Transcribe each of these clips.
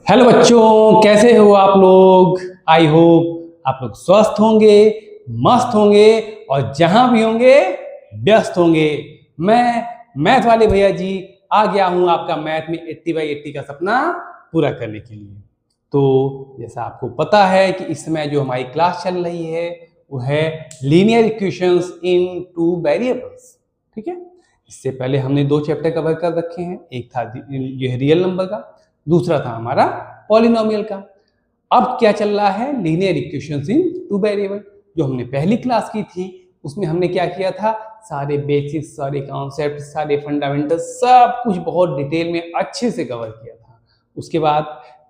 Hello बच्चों, कैसे हो आप लोग। आई होप आप लोग स्वस्थ होंगे, मस्त होंगे और जहां भी होंगे व्यस्त होंगे। मैं मैथ वाले भैया जी आ गया हूं आपका मैथ में 80/80 का सपना पूरा करने के लिए। तो जैसा आपको पता है कि इस समय जो हमारी क्लास चल रही है वो है लीनियर इक्वेशंस इन टू वेरिएबल्स। ठीक है, इससे पहले हमने 2 चैप्टर कवर कर रखे हैं। एक था ये है रियल नंबर का, दूसरा था हमारा पॉलिनोमियल का। अब क्या चल रहा है, लीनियर इक्वेशंस इन टू वेरिएबल। जो हमने पहली क्लास की थी उसमें हमने क्या किया था, सारे बेसिक्स, सारे कॉन्सेप्ट, सारे फंडामेंटल सब कुछ बहुत डिटेल में अच्छे से कवर किया था। उसके बाद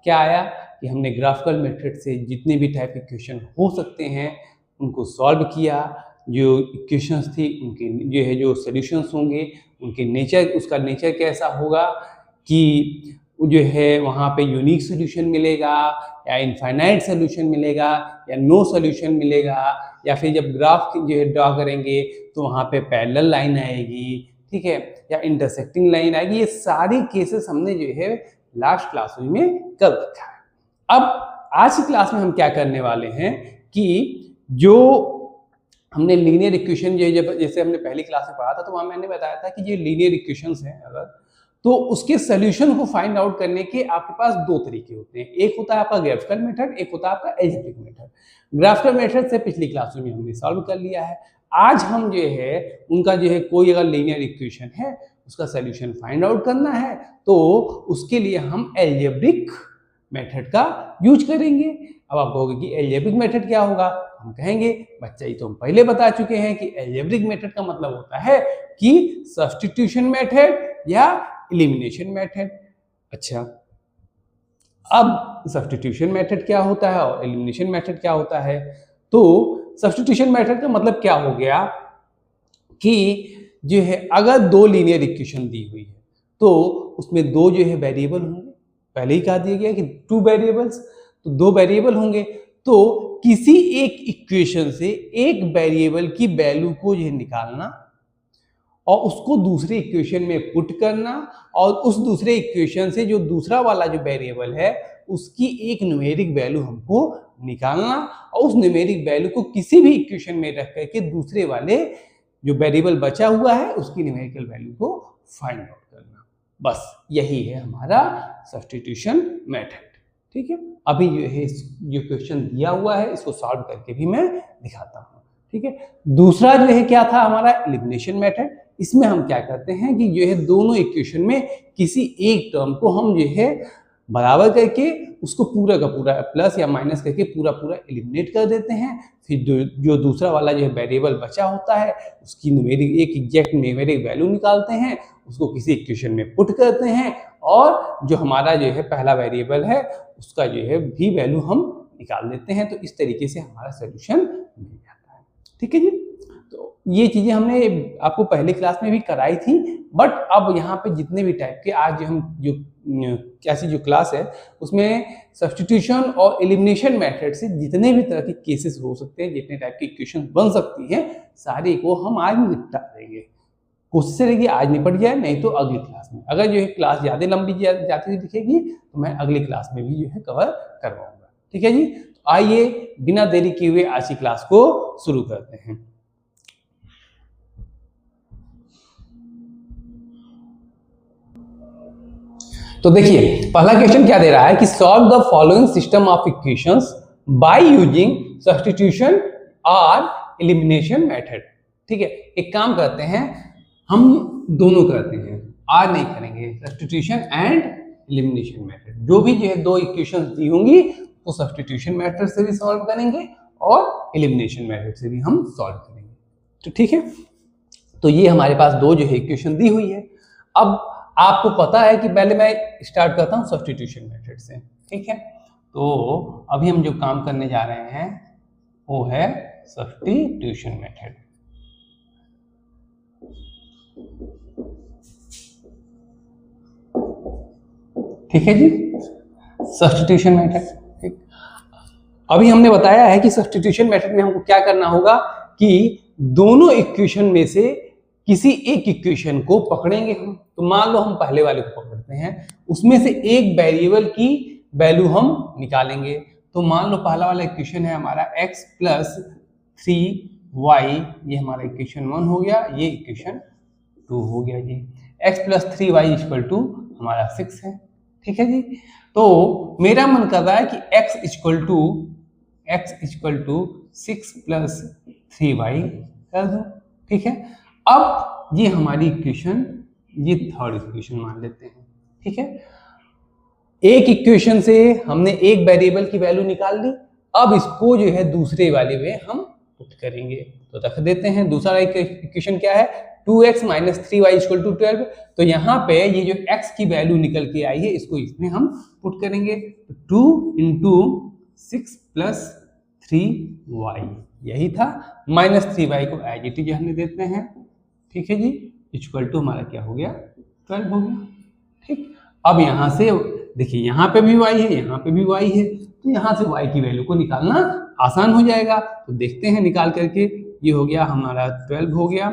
क्या आया कि हमने ग्राफिकल मेथड से जितने भी टाइप के क्वेश्चन हो सकते हैं उनको सॉल्व किया। जो इक्वेशंस थी उनके जो है जो सॉल्यूशंस होंगे उनके नेचर, उसका नेचर कैसा होगा कि जो है वहाँ पे यूनिक सोल्यूशन मिलेगा या इनफाइनाइट सोल्यूशन मिलेगा या नो सोल्यूशन मिलेगा, या फिर जब ग्राफ जो है ड्रॉ करेंगे तो वहाँ पे पैरेलल लाइन आएगी, ठीक है, या इंटरसेक्टिंग लाइन आएगी। ये सारी केसेस हमने जो है लास्ट क्लास में कर रखा है। अब आज की क्लास में हम क्या करने वाले हैं कि जो हमने लीनियर इक्वेशन जो जब जैसे हमने पहली क्लास में पढ़ा था तो वहाँ मैंने बताया था कि ये लीनियर इक्वेशंस हैं अगर, तो उसके सॉल्यूशन को फाइंड आउट करने के आपके पास 2 तरीके होते हैं। एक होता है आपका ग्राफिकल मेथड, एक होता है आपका अलजेब्रिक मेथड। ग्राफिकल मेथड से पिछली क्लासों में हमने सॉल्व कर लिया है। आज हम जो है उनका जो है कोई अगर लीनियर इक्वेशन है उसका सॉल्यूशन फाइंड आउट करना है तो उसके लिए हम अलजेब्रिक मेथड का यूज करेंगे। अब आप कहोगे कि अलजेब्रिक मेथड क्या होगा, हम कहेंगे बच्चा ये तो हम पहले बता चुके हैं कि अलजेब्रिक मेथड का मतलब होता है कि सब्स्टिट्यूशन मेथड या एलिमिनेशन मेथड। अच्छा, अब सब्स्टिट्यूशन मेथड क्या होता है और एलिमिनेशन मेथड क्या होता है। तो सब्स्टिट्यूशन मेथड का मतलब क्या हो गया कि जो है अगर 2 लीनियर इक्वेशन दी हुई है तो उसमें 2 जो है वेरिएबल होंगे। पहले ही कहा दिया गया कि 2 वेरिएबल्स, तो 2 वेरिएबल होंगे तो किसी एक इक्वेशन से एक वेरिएबल की वैल्यू को जो है निकालना और उसको दूसरे इक्वेशन में पुट करना और उस दूसरे इक्वेशन से जो दूसरा वाला जो वेरिएबल है उसकी एक न्यूमेरिक वैल्यू हमको निकालना और उस न्यूमेरिक वैल्यू को किसी भी इक्वेशन में रख करके दूसरे वाले जो वेरिएबल बचा हुआ है उसकी न्यूमेरिकल वैल्यू को फाइंड आउट करना। बस यही है हमारा सब्स्टिट्यूशन मेथड। ठीक है, अभी जो है जो क्वेश्चन दिया हुआ है इसको सॉल्व करके भी मैं दिखाता हूँ। ठीक है, दूसरा जो है क्या था हमारा एलिमिनेशन मेथड। इसमें हम क्या करते हैं कि जो है दोनों इक्वेशन में किसी एक टर्म को हम जो है बराबर करके उसको पूरा का पूरा प्लस या माइनस करके पूरा पूरा एलिमिनेट कर देते हैं। फिर जो दूसरा वाला जो है वेरिएबल बचा होता है उसकी न्यूमेरिक एक एग्जैक्ट न्यूमेरिक वैल्यू निकालते हैं, उसको किसी इक्वेशन में पुट करते हैं और जो हमारा जो है पहला वेरिएबल है उसका जो है भी वैल्यू हम निकाल देते हैं। तो इस तरीके से हमारा सोल्यूशन मिल जाता है। ठीक है जी, तो ये चीजें हमने आपको पहली क्लास में भी कराई थी, बट अब यहाँ पे जितने भी टाइप के आज जो हम जो कैसी जो क्लास है उसमें सब्स्टिट्यूशन और एलिमिनेशन मेथड से जितने भी तरह के केसेस हो सकते हैं, जितने टाइप की इक्वेशन बन सकती हैं, सारे को हम आज निपटा देंगे। कोशिश रहेगी आज निपट जाए, नहीं तो अगली क्लास में। अगर जो है क्लास ज़्यादा लंबी जाती हुई दिखेगी तो मैं अगली क्लास में भी जो है कवर करवाऊंगा। ठीक है जी, तो आइए बिना देरी किए हुए आज की क्लास को शुरू करते हैं। तो देखिए पहला क्वेश्चन क्या दे रहा है कि solve the following system of equations by using substitution और एलिमिनेशन मेथड। ठीक है, एक काम करते हैं, हम दोनों करते हैं, आज नहीं करेंगे सब्स्टिट्यूशन एंड एलिमिनेशन मेथड। जो भी जो है 2 इक्वेशंस दी होंगी तो सब्स्टिट्यूशन मेथड से भी सॉल्व करेंगे और एलिमिनेशन मेथड से भी हम सॉल्व करेंगे। तो ठीक है, तो ये हमारे पास 2 जो है इक्वेशन दी हुई है। अब आपको पता है कि पहले मैं स्टार्ट करता हूं सब्स्टिट्यूशन मेथड से। ठीक है, तो अभी हम जो काम करने जा रहे हैं वो है सब्स्टिट्यूशन मेथड। ठीक है जी, सब्स्टिट्यूशन मेथड। ठीक, अभी हमने बताया है कि सब्स्टिट्यूशन मेथड में हमको क्या करना होगा कि दोनों इक्वेशन में से किसी एक इक्वेशन को पकड़ेंगे हम। तो मान लो हम पहले वाले को पकड़ते हैं, उसमें से एक वेरिएबल की वैल्यू हम निकालेंगे। तो मान लो पहला वाला इक्वेशन है हमारा x प्लस 3y, ये हमारा इक्वेशन 1 हो गया, ये इक्वेशन 2 हो गया जी। x plus 3y equal to हमारा 6 है, ठीक है जी। तो मेरा मन कर रहा है कि x equal to 6 plus 3y कर दो, ठीक है। अब ये हमारी इक्वेशन, ये थर्ड इक्वेशन मान लेते हैं, ठीक है। एक इक्वेशन से हमने एक वेरिएबल की वैल्यू निकाल ली, अब इसको जो है दूसरे वाले में हम पुट करेंगे। तो रख देते हैं, दूसरा इक्वेशन क्या है, 2x minus 3y equal to 12। तो यहाँ पे ये जो x की वैल्यू निकल के आई है, इसको इसमें हम पुट करेंगे। तो 2 इंटू 6 प्लस 3y यही था, माइनस 3y को एज इट इज रहने देते हैं, ठीक है जी। इक्वल टू हमारा क्या हो गया, 12 हो गया, ठीक। अब यहाँ से देखिए, यहाँ पे भी y है, यहाँ पे भी y है, तो यहाँ से y की वैल्यू को निकालना आसान हो जाएगा। तो देखते हैं निकाल करके, ये हो गया हमारा 12 हो गया,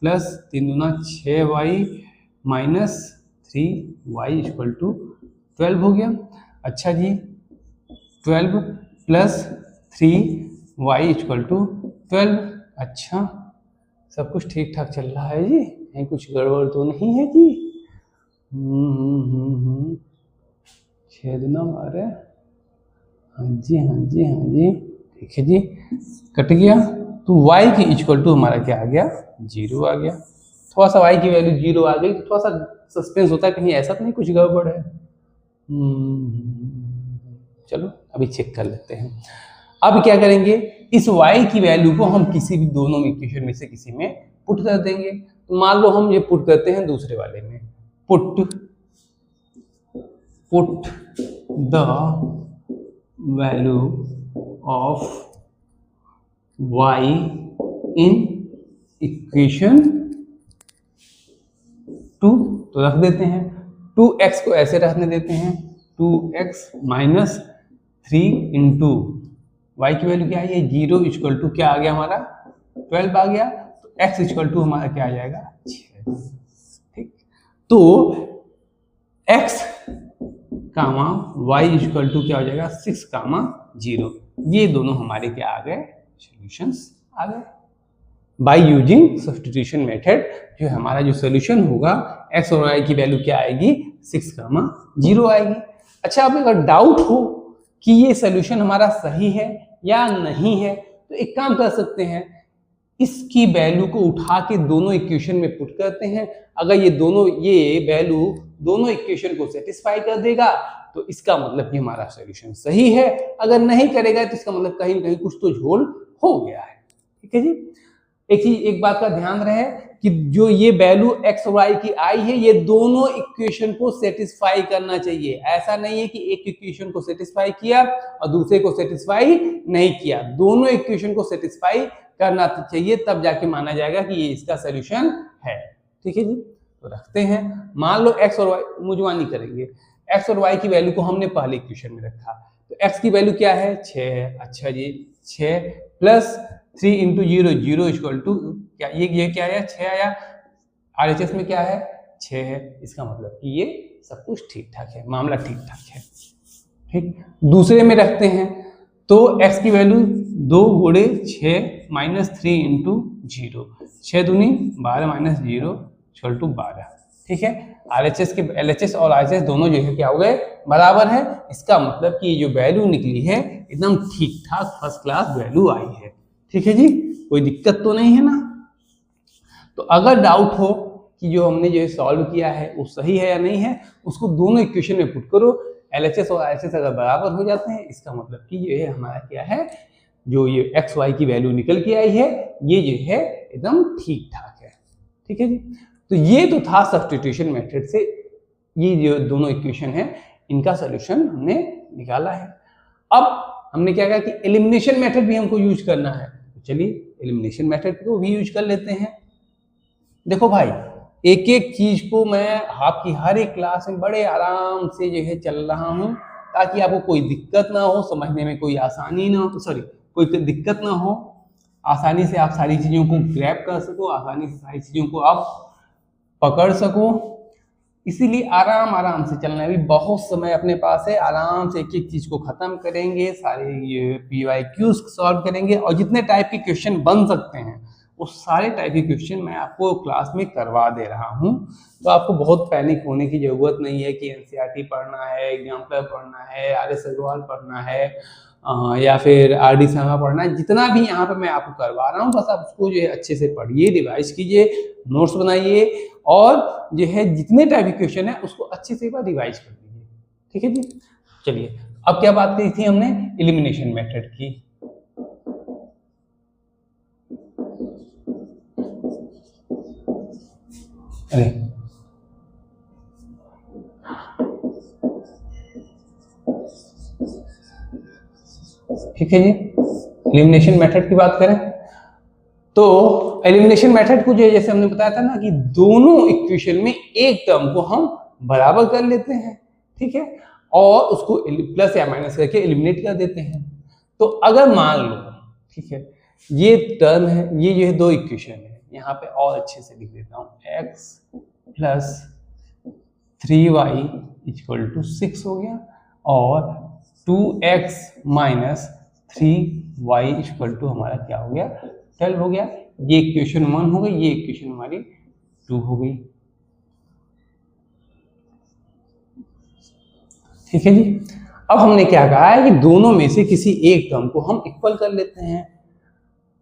प्लस 3 दूना 6y minus 3y equal to 12 हो गया। अच्छा जी, 12 प्लस 3y इक्वल टू 12। अच्छा, सब कुछ ठीक ठाक चल रहा है जी, कहीं कुछ गड़बड़ तो नहीं है जी। 6 दूना 12, हाँ जी हाँ जी हाँ जी, ठीक है जी, कट गया। तो y की इक्वल टू हमारा क्या आ गया, 0 आ गया। थोड़ा सा y की वैल्यू 0 आ गई तो थोड़ा सा सस्पेंस होता है, कहीं ऐसा तो नहीं कुछ गड़बड़ है। चलो अभी चेक कर लेते हैं। अब क्या करेंगे, इस y की वैल्यू को हम किसी भी दोनों इक्वेशन में से किसी में पुट कर देंगे। तो मान लो हम ये पुट करते हैं दूसरे वाले में, put the value of y in equation 2। तो रख देते हैं, 2x को ऐसे रखने देते हैं, 2x माइनस 3 इंटू y की वैल्यू क्या है, 0 इक्वल टू क्या आ गया हमारा, 12 आ गया। तो x इक्वल टू हमारा क्या आ जाएगा, 6, ठीक। तो x comma y equal to क्या हो जाएगा, 6 कामा 0। ये दोनों हमारे क्या आ गए, सॉल्यूशंस आ गए। बाय यूजिंग सब्स्टिट्यूशन मेथड जो हमारा जो सोल्यूशन होगा, x और y की वैल्यू क्या आएगी, 6 कामा 0 आएगी। अच्छा, अब अगर डाउट हो कि ये सोल्यूशन हमारा सही है या नहीं है, तो एक काम कर सकते हैं, इसकी वैल्यू को उठा के दोनों इक्वेशन में पुट करते हैं। अगर ये वैल्यू दोनों इक्वेशन को सेटिस्फाई कर देगा तो इसका मतलब कि हमारा सॉल्यूशन सही है, अगर नहीं करेगा तो इसका मतलब कहीं कहीं कुछ तो झोल हो गया है, ठीक है जी। एक बात का ध्यान रहे कि जो ये वैल्यू x और y की आई है, ये दोनों इक्वेशन को सेटिस्फाई करना चाहिए। ऐसा नहीं है कि एक इक्वेशन को सेटिस्फाई किया और दूसरे को सेटिस्फाई नहीं किया, दोनों इक्वेशन को सेटिस्फाई करना चाहिए, तब जाके माना जाएगा कि ये इसका सॉल्यूशन है, ठीक है जी। तो रखते हैं, मान लो x और y, मुजवानी करेंगे, x और y की वैल्यू को हमने पहले इक्वेशन में रखा, तो x की वैल्यू क्या है, 6 है। अच्छा जी, 6 प्लस 3 इंटू 0, 0 इक्वल टू क्या, ये क्या आया, 6 आया। RHS में क्या है, 6 है। इसका मतलब कि ये सब कुछ ठीक ठाक है, मामला ठीक ठाक है, ठीक। दूसरे में रखते हैं, तो x की वैल्यू 2 गुणे 6 माइनस 3 इंटू 0, 6 दूनी 12 माइनस 0 इक्वल टू 12, ठीक है। LHS और RHS दोनों जो है क्या हो गए, बराबर है। इसका मतलब कि ये जो वैल्यू निकली है एकदम ठीक ठाक फर्स्ट क्लास वैल्यू आई है, ठीक है जी, कोई दिक्कत तो नहीं है ना। तो अगर डाउट हो कि जो हमने जो सॉल्व किया है वो सही है या नहीं है, उसको दोनों इक्वेशन में पुट करो, LHS और RHS अगर बराबर हो जाते हैं, इसका मतलब कि ये हमारा क्या है, जो ये x y की वैल्यू निकल के आई है, ये जो है एकदम ठीक ठाक है, ठीक है जी। तो ये तो था सब्स्टिट्यूशन मेथड से ये जो दोनों इक्वेशन है इनका सॉल्यूशन हमने निकाला है। अब हमने क्या कहा कि एलिमिनेशन मेथड भी हमको यूज करना है, तो चलिए एलिमिनेशन मेथड को भी यूज कर लेते हैं। देखो भाई, एक एक चीज को मैं आपकी हर एक क्लास में बड़े आराम से जो है चल रहा हूँ, ताकि आपको कोई दिक्कत ना हो, समझने में कोई आसानी ना हो, कोई दिक्कत ना हो। आसानी से आप सारी चीज़ों को ग्रैब कर सको, आसानी से सारी चीज़ों को आप पकड़ सको। इसीलिए आराम आराम से चलना है। अभी बहुत समय अपने पास है, आराम से एक एक चीज़ को ख़त्म करेंगे, सारे ये PYQs सॉल्व करेंगे और जितने टाइप के क्वेश्चन बन सकते हैं वो सारे टाइप के क्वेश्चन मैं आपको क्लास में करवा दे रहा हूँ। तो आपको बहुत पैनिक होने की ज़रूरत नहीं है कि NCERT पढ़ना है, एग्जाम्पलर पढ़ना है, RS अग्रवाल पढ़ना है या फिर RD शर्मा पढ़ना है। जितना भी यहाँ पे मैं आपको करवा रहा हूँ बस आप उसको जो है अच्छे से पढ़िए, रिवाइज कीजिए, नोट्स बनाइए और जो है जितने टाइप के क्वेश्चन है उसको अच्छे से एक बार रिवाइज कर लीजिए। ठीक है जी। चलिए अब क्या बात करी थी हमने, एलिमिनेशन मेथड की। अरे ठीक है जी, एलिमिनेशन मेथड की बात करें तो एलिमिनेशन मेथड को जो है जैसे हमने बताया था ना कि दोनों इक्वेशन में एक टर्म को हम बराबर कर लेते हैं, ठीक है, और उसको प्लस या माइनस करके एलिमिनेट कर देते हैं। तो अगर मान लो, ठीक है, ये टर्म है, ये जो है दो इक्वेशन है, यहाँ पे और अच्छे से लिख देता हूँ, x plus 3y equal to 6 हो गया और 2x minus 3y equal to हमारा क्या हो गया, 12 हो गया। ये इक्वेशन 1 हो गई, ये इक्वेशन हमारी 2 हो गई। ठीक है जी। अब हमने क्या कहा है कि दोनों में से किसी एक टर्म को हम इक्वल कर लेते हैं।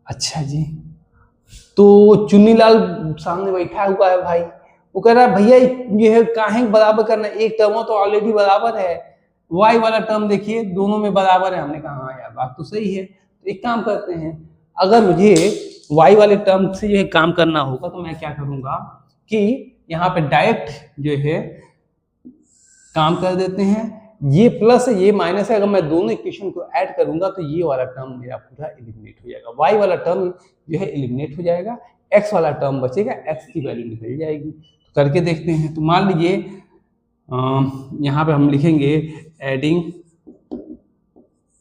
अच्छा जी, तो चुन्नीलाल सामने बैठा हुआ है भाई, वो कह रहा है भैया ये है काहे बराबर करना, एक टर्म हो तो ऑलरेडी बराबर है, y वाला टर्म देखिए दोनों में बराबर है। हमने कहा हाँ यार बात तो सही है। तो एक काम करते हैं, अगर मुझे y वाले टर्म से जो है काम करना होगा तो मैं क्या करूंगा कि यहाँ पे डायरेक्ट जो है काम कर देते हैं। ये प्लस है ये माइनस है, अगर मैं दोनों इक्वेशन को ऐड करूंगा तो ये वाला टर्म मेरा पूरा एलिमिनेट हो जाएगा, y वाला टर्म जो है एलिमिनेट हो जाएगा, x वाला टर्म बचेगा, x की वैल्यू निकल जाएगी। तो करके देखते हैं। तो मान लीजिए यहाँ पे हम लिखेंगे एडिंग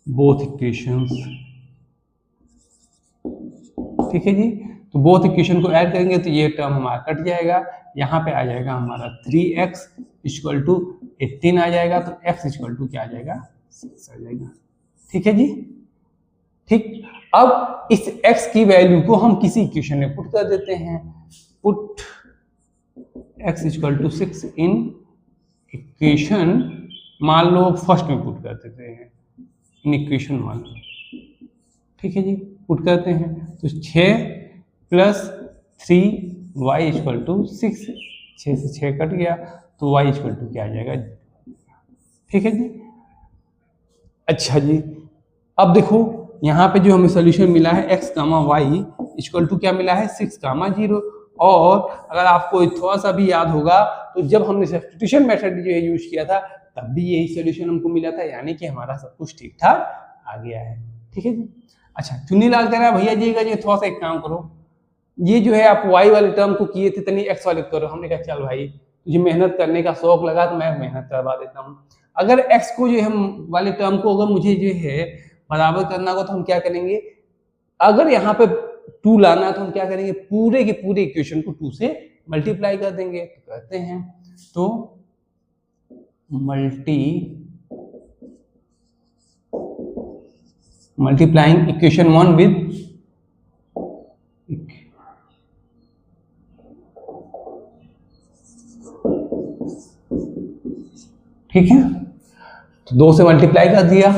बोथ इक्वेशंस, ठीक है जी। तो बोथ इक्वेशन को ऐड करेंगे तो ये टर्म हमारा कट जाएगा, यहाँ पे आ जाएगा हमारा 3x इक्वल टू 18 आ जाएगा, तो x इक्वल टू क्या आ जाएगा, 6 आ जाएगा। ठीक है जी। ठीक, अब इस x की वैल्यू को हम किसी इक्वेशन में पुट कर देते हैं। Put x equal to 6 in equation, मान लो फर्स्ट में पुट कर देते हैं इन इक्वेशन 1। ठीक है जी, पुट करते हैं तो 6 प्लस 3y इक्वल टू 6, 6 से 6 कट गया तो y इक्वल टू क्या आ जाएगा। ठीक है जी। अच्छा जी, अब देखो यहाँ पे जो हमें सोल्यूशन मिला है x comma y equal to क्या मिला है, 6 कामा 0। और अगर आपको थोड़ा सा भी याद होगा तो जब हमने सब्स्टिट्यूशन मेथड जो है यूज किया था तब भी यही सोल्यूशन हमको मिला था, यानी कि हमारा सब कुछ ठीक ठाक आ गया है। ठीक है जी। अच्छा, चुन्नीलाल कह रहा है भैया जी का जो थोड़ा सा एक काम करो, ये जो है आप y वाले टर्म को किए थे तनी x वाले करो। हमने कहा चल भाई तुझे मेहनत करने का शौक लगा तो मैं मेहनत करवा देता हूँ। अगर x को जो हम वाले टर्म को अगर मुझे जो है बराबर करना होगा तो हम क्या करेंगे, अगर यहाँ पे 2 लाना है तो हम क्या करेंगे, पूरे के पूरे इक्वेशन को 2 से मल्टीप्लाई कर देंगे। तो करते हैं, तो मल्टीप्लाइंग इक्वेशन 1 विद ठीक है, तो 2 से मल्टीप्लाई कर दिया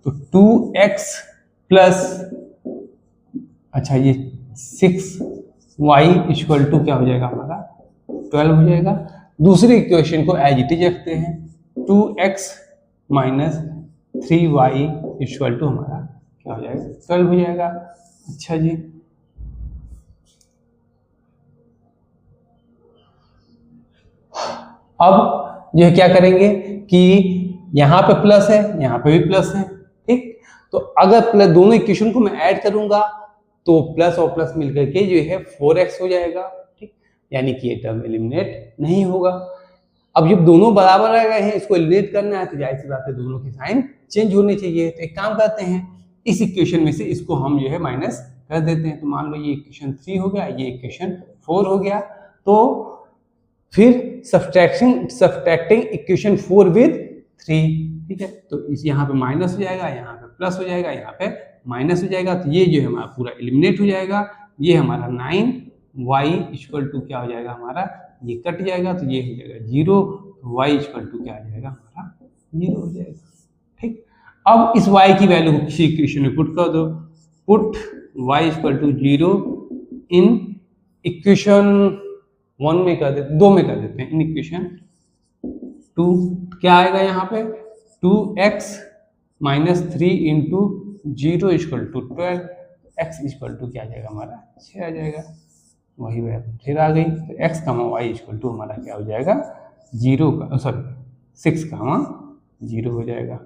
तो 2x प्लस, अच्छा ये 6y इक्वल टू क्या हो जाएगा हमारा 12 हो जाएगा। दूसरी इक्वेशन को एज इट इज रखते हैं, 2x minus 3y equal to हमारा क्या हो जाएगा 12 हो जाएगा। अच्छा जी, अब यह क्या करेंगे कि यहाँ पे प्लस है यहाँ पे भी प्लस है, ठीक, तो अगर प्लस दोनों इक्वेशन को मैं ऐड करूंगा तो प्लस और प्लस मिलकर के जो है 4x हो जाएगा, ठीक, यानी कि ये टर्म एलिमिनेट नहीं होगा। अब जब दोनों बराबर आ गए हैं, इसको एलिमिनेट करना है तो जाहिर सी बात है दोनों के साइन चेंज होने चाहिए। तो एक काम करते हैं, इस इक्वेशन में से इसको हम जो है माइनस कर देते हैं। तो मान लो ये इक्वेशन 3 हो गया, ये इक्वेशन 4 हो गया। तो फिर सब्सट्रैक्टिंग इक्वेशन 4 विद 3, ठीक है। तो इस यहाँ पे माइनस हो जाएगा, यहाँ पे प्लस हो जाएगा, यहाँ पे माइनस हो जाएगा। तो ये जो है हमारा पूरा एलिमिनेट हो जाएगा। ये हमारा 9y इक्वल टू क्या हो जाएगा हमारा, ये कट जाएगा तो ये हो जाएगा 0, y इक्वल टू क्या हो जाएगा हमारा 0 हो जाएगा, ठीक। अब इस y की वैल्यू को किसी इक्वेशन में पुट कर दो, put y equal to 0 in equation 1 में कर देते, 2 में कर देते हैं, इन इक्वेशन 2 क्या आएगा यहाँ पे 2x minus 3 into 0 equal to 12, x equal to क्या आ जाएगा हमारा 6 आ जाएगा। वही वैल्यू फिर आ गई, तो x comma y equal to हमारा क्या हो जाएगा 0 का, सॉरी 6 कामा 0 हो जाएगा,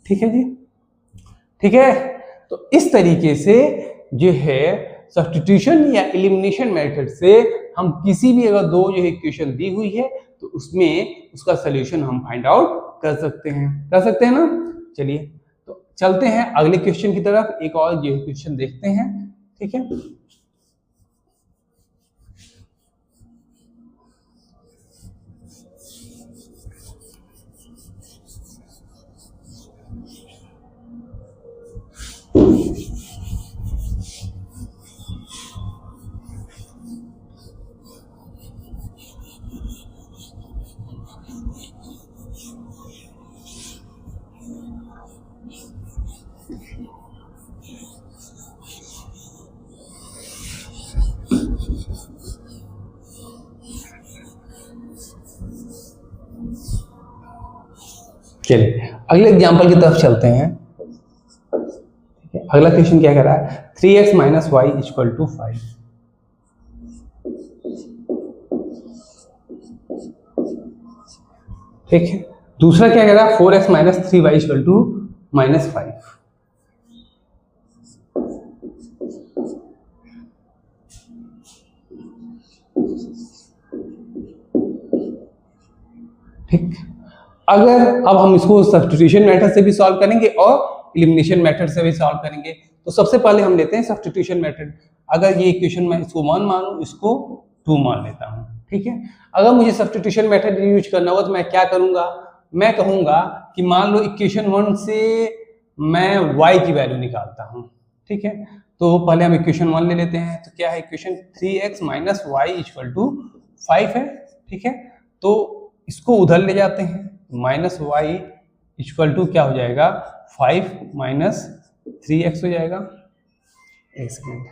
ठीक है जी, ठीक है। तो इस तरीके से जो है सब्स्टिट्यूशन या एलिमिनेशन मेथड से हम किसी भी अगर दो जो इक्वेशन दी हुई है तो उसमें उसका सलूशन हम फाइंड आउट कर सकते हैं ना। चलिए तो चलते हैं अगले क्वेश्चन की तरफ, एक और जो क्वेश्चन देखते हैं, ठीक है। चलिए अगले एग्जाम्पल की तरफ चलते हैं, ठीक है। अगला क्वेश्चन क्या कह रहा है 3x minus y equal to 5, ठीक है। दूसरा क्या कह रहा है 4x minus 3y equal to minus 5, ठीक। अगर अब हम इसको सब्स्टिट्यूशन मेथड से भी सॉल्व करेंगे और एलिमिनेशन मेथड से भी सॉल्व करेंगे। तो सबसे पहले हम लेते हैं सब्स्टिट्यूशन मेथड। अगर ये इक्वेशन मैं इसको 1 मानूं, इसको 2 मान लेता हूं, ठीक है। अगर मुझे सब्स्टिट्यूशन मेथड यूज करना होगा तो मैं क्या करूंगा, मैं कहूंगा कि मान लो इक्वेशन 1 से मैं y की वैल्यू निकालता हूं, ठीक है। तो पहले हम इक्वेशन 1 ले लेते हैं। तो क्या है equation 3x minus y equal to 5 है, ठीक है। तो इसको उधर ले जाते हैं, माइनस वाई इक्वल टू क्या हो जाएगा 5 माइनस 3x हो जाएगा। एक सेकेंड,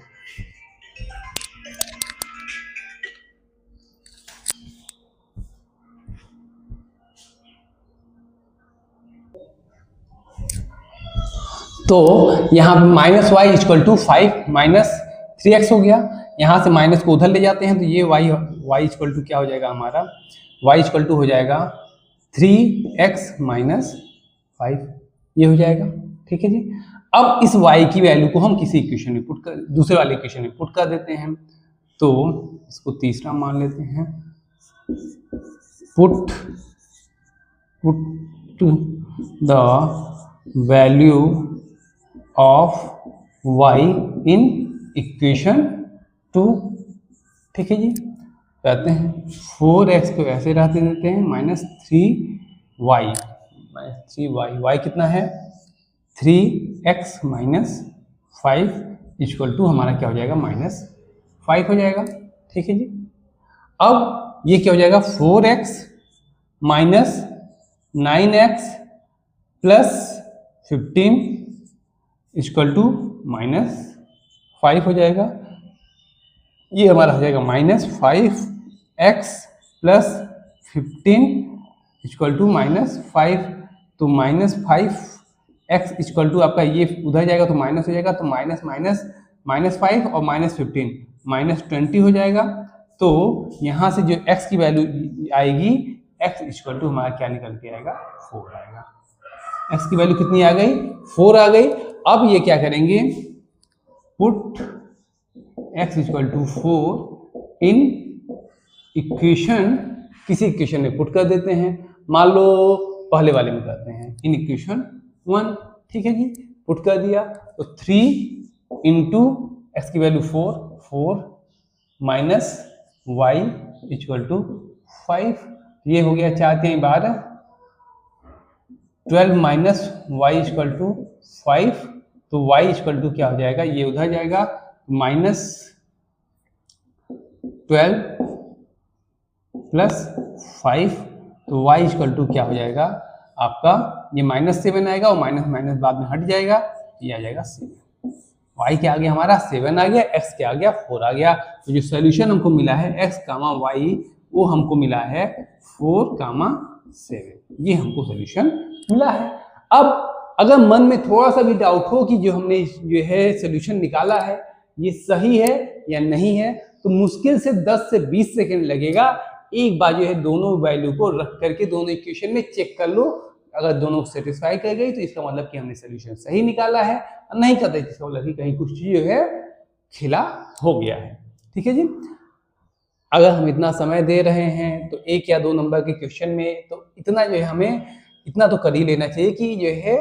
तो यहाँ पे minus y equal to 5 minus 3x हो गया। यहाँ से माइनस को उधर ले जाते हैं तो ये y इक्वल टू क्या हो जाएगा हमारा, y इक्वल टू हो जाएगा 3x माइनस 5, ये हो जाएगा, ठीक है जी। अब इस y की वैल्यू को हम किसी इक्वेशन में पुट कर, दूसरे वाले इक्वेशन में पुट कर देते हैं। तो इसको तीसरा मान लेते हैं, put the value of y in equation 2, ठीक है जी। कहते हैं 4x को ऐसे रहते देते हैं माइनस 3y, y कितना है 3x माइनस 5 इक्वल टू हमारा क्या हो जाएगा माइनस 5 हो जाएगा, ठीक है जी। अब ये क्या हो जाएगा 4x minus 9x plus 15 equal to minus 5 हो जाएगा। ये हमारा हो जाएगा minus 5x plus 15 equal to minus 5। तो माइनस 5x इक्वल टू आपका ये उधर जाएगा तो माइनस हो जाएगा, तो माइनस माइनस माइनस 5 और माइनस 15 माइनस 20 हो जाएगा। तो यहाँ से जो x की वैल्यू आएगी, x इक्वल टू हमारा क्या निकल के आएगा 4 आएगा। x की वैल्यू कितनी आ गई 4 आ गई। अब ये क्या करेंगे, put x equal to 4 in equation, किसी इक्वेशन में पुट कर देते हैं। मान लो पहले वाले में करते हैं इन इक्वेशन 1, ठीक है जी। पुट कर दिया तो 3 इंटू x की value 4 minus y equal to 5, ये हो गया 4 3 12, 12 माइनस y इक्वल टू 5, तो y इक्वल टू क्या हो जाएगा, ये उधर जाएगा माइनस 12 प्लस 5, तो y इक्वल टू क्या हो जाएगा आपका, ये -7 आएगा और माइनस माइनस बाद में हट जाएगा, ये आ जाएगा 7। y के आगे हमारा 7 आ गया, x के आ गया 4 आ गया, तो जो सोल्यूशन हमको मिला है x, y वो हमको मिला है 4, 7, ये हमको सोल्यूशन मिला है। अब अगर मन में थोड़ा सा भी डाउट हो कि जो हमने जो है सोल्यूशन निकाला है ये सही है या नहीं है, तो मुश्किल से 10 से 20 सेकंड लगेगा। एक बार जो है दोनों वैल्यू को रख करके दोनों इक्वेशन में चेक कर लो, अगर दोनों सेटिस्फाई कर गई तो इसका मतलब कि हमने सोल्यूशन सही निकाला है, और नहीं करते इसका मतलब कि कहीं कुछ चीज जो है खिला हो गया है। ठीक है जी, अगर हम इतना समय दे रहे हैं तो 1 या 2 नंबर के क्वेश्चन में तो इतना जो है हमें इतना तो कर ही लेना चाहिए कि जो है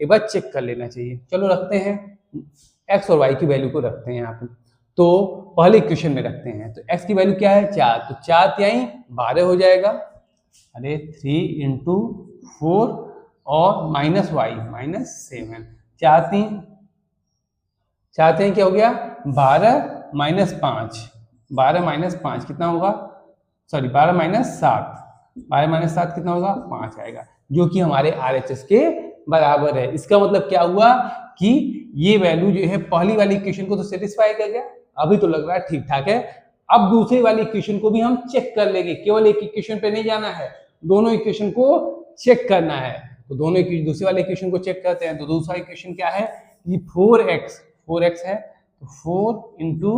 एक बार चेक कर लेना चाहिए। चलो रखते हैं x और y की वैल्यू को रखते हैं यहाँ पे, तो पहले इक्वेशन में रखते हैं, तो x की वैल्यू क्या है 4, तो 4 तिहाई 12 हो जाएगा, अरे 3 इंटू 4 और माइनस y -7, 4 3 क्या हो गया 12 माइनस 5, 12 माइनस 5 कितना होगा, सॉरी 12 माइनस 7, 12 माइनस 7 कितना होगा 5 आएगा, जो कि हमारे RHS के बराबर है। इसका मतलब क्या हुआ कि ये वैल्यू जो है पहली वाली इक्वेशन को तो सेटिस्फाई कर गया, अभी तो लग रहा है ठीक ठाक है। अब दूसरी वाली इक्वेशन को भी हम चेक कर लेंगे, केवल एक इक्वेशन पे नहीं जाना है, दोनों इक्वेशन को चेक करना है। तो दोनों दूसरी वाले इक्वेशन को चेक करते हैं, तो दूसरा इक्वेशन क्या है, ये 4x है, तो 4 इंटू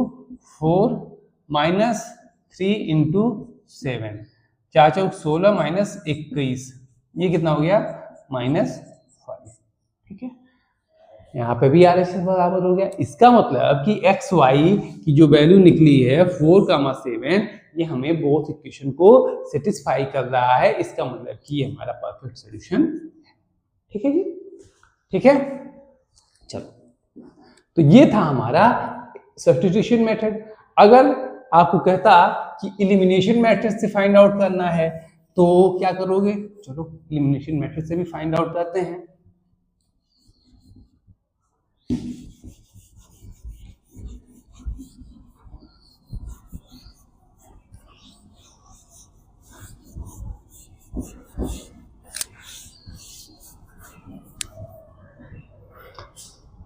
4 माइनस 3 इंटू 7, 4 चौक 16 माइनस 21, ये कितना हो गया -5। ठीक है, यहाँ पे भी RHS बराबर हो गया। इसका मतलब कि x y की जो वैल्यू निकली है 4, 7, ये हमें बोथ इक्वेशन को सेटिस्फाई कर रहा है, इसका मतलब कि ये हमारा परफेक्ट सॉल्यूशन है। ठीक है जी, ठीक है। चलो, तो ये था हमारा सब्स्टिट्यूशन मेथड। अगर आपको कहता कि एलिमिनेशन मेथड से फाइंड आउट करना है तो क्या करोगे, चलो एलिमिनेशन मेथड से भी फाइंड आउट करते हैं।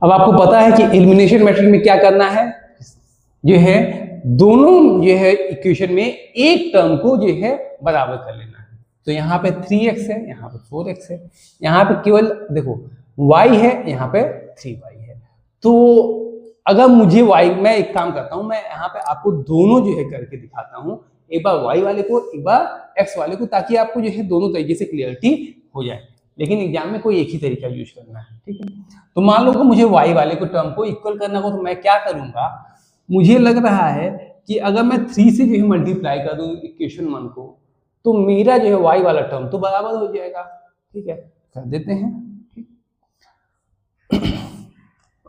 अब आपको पता है कि एलिमिनेशन मेथड में क्या करना है, जो है दोनों जो है इक्वेशन में एक टर्म को जो है बराबर कर लेना है। तो यहाँ पे 3x है, यहाँ पे 4x है, यहाँ पे केवल देखो y है, यहाँ पे 3y है। तो अगर मुझे y, मैं एक काम करता हूँ, मैं यहाँ पे आपको दोनों जो है करके दिखाता हूँ, एक बार y वाले को एक बार x वाले को, ताकि आपको जो है दोनों तरीके से क्लियरिटी हो जाए। लेकिन एग्जाम में कोई एक ही तरीका यूज करना है, ठीक है। तो मान लो कि मुझे y वाले को टर्म को इक्वल करना हो, तो मैं क्या करूंगा, मुझे लग रहा है कि अगर मैं 3 से जो है मल्टीप्लाई कर दूं इक्वेशन 1 को, तो मेरा जो है y वाला टर्म तो बराबर हो जाएगा। ठीक है, कर देते हैं।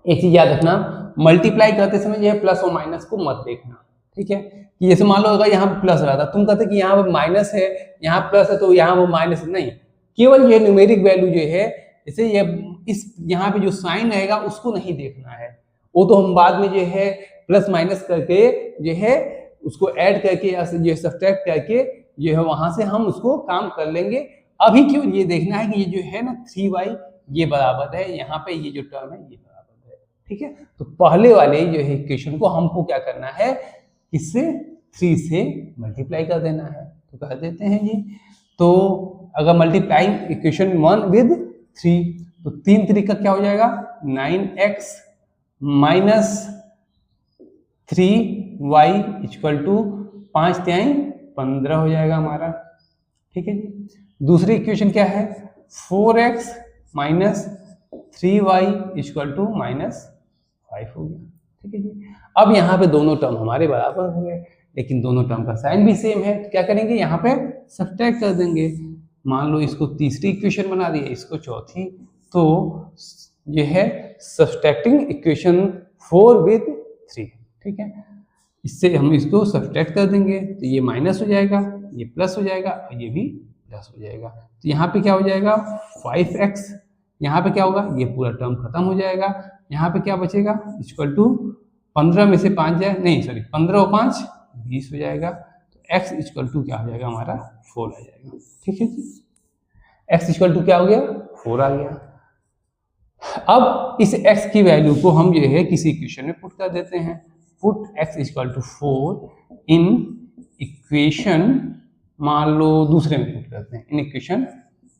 एक चीज याद रखना, मल्टीप्लाई करते समय जो है प्लस और माइनस को मत देखना। ठीक है, कि जैसे मान लो अगर यहाँ पे प्लस रहा था, तुम कहते कि यहाँ पे माइनस है, यहाँ प्लस है, तो यहाँ वो माइनस नहीं, केवल ये न्यूमेरिक वैल्यू जो है, जैसे ये इस यहाँ पे जो साइन रहेगा उसको नहीं देखना है, वो तो हम बाद में जो है प्लस माइनस करके जो है उसको ऐड करके या जो है सब्ट्रैक्ट करके जो है वहां से हम उसको काम कर लेंगे। अभी क्यों ये देखना है कि ये जो है ना 3y ये बराबर है, यहाँ पे ये जो टर्म है ये बराबर है। ठीक है, तो पहले वाले जो है इक्वेशन को हमको क्या करना है, इससे 3 से मल्टीप्लाई कर देना है। तो कर देते हैं जी। तो अगर मल्टीप्लाइंग इक्वेशन 1 विद 3, तो 3 तरीका क्या हो जाएगा, 9x minus 3y equal to 5 तिहाई 15 हो जाएगा हमारा। ठीक है जी। दूसरी इक्वेशन क्या है, 4x minus 3y equal to -5 हो गया। ठीक है जी। अब यहाँ पे दोनों टर्म हमारे बराबर हो गए, लेकिन दोनों टर्म का साइन भी सेम है, तो क्या करेंगे, यहाँ पे सब्ट्रैक्ट कर देंगे। मान लो इसको तीसरी इक्वेशन बना दिया, इसको चौथी, तो ये है सब्ट्रैक्टिंग इक्वेशन 4 विद 3। ठीक है, इससे हम इसको सब्ट्रैक्ट कर देंगे तो ये माइनस हो जाएगा, ये प्लस हो जाएगा और ये भी प्लस हो जाएगा। तो यहाँ पे क्या हो जाएगा 5x, यहाँ पे क्या होगा ये पूरा टर्म खत्म हो जाएगा। यहाँ पे क्या बचेगा इक्वल टू 15 में से 5 जाए, नहीं सॉरी 15 और 5 20 हो जाएगा। तो x इक्वल टू क्या हो जाएगा हमारा 4 आ जाएगा। ठीक है जी, x इक्वल टू क्या हो गया 4 आ गया। अब इस x की वैल्यू को हम जो है किसी इक्वेशन में पुट कर देते हैं। Put x equal to 4 in equation, मान लो दूसरे में पुट करते हैं इन इक्वेशन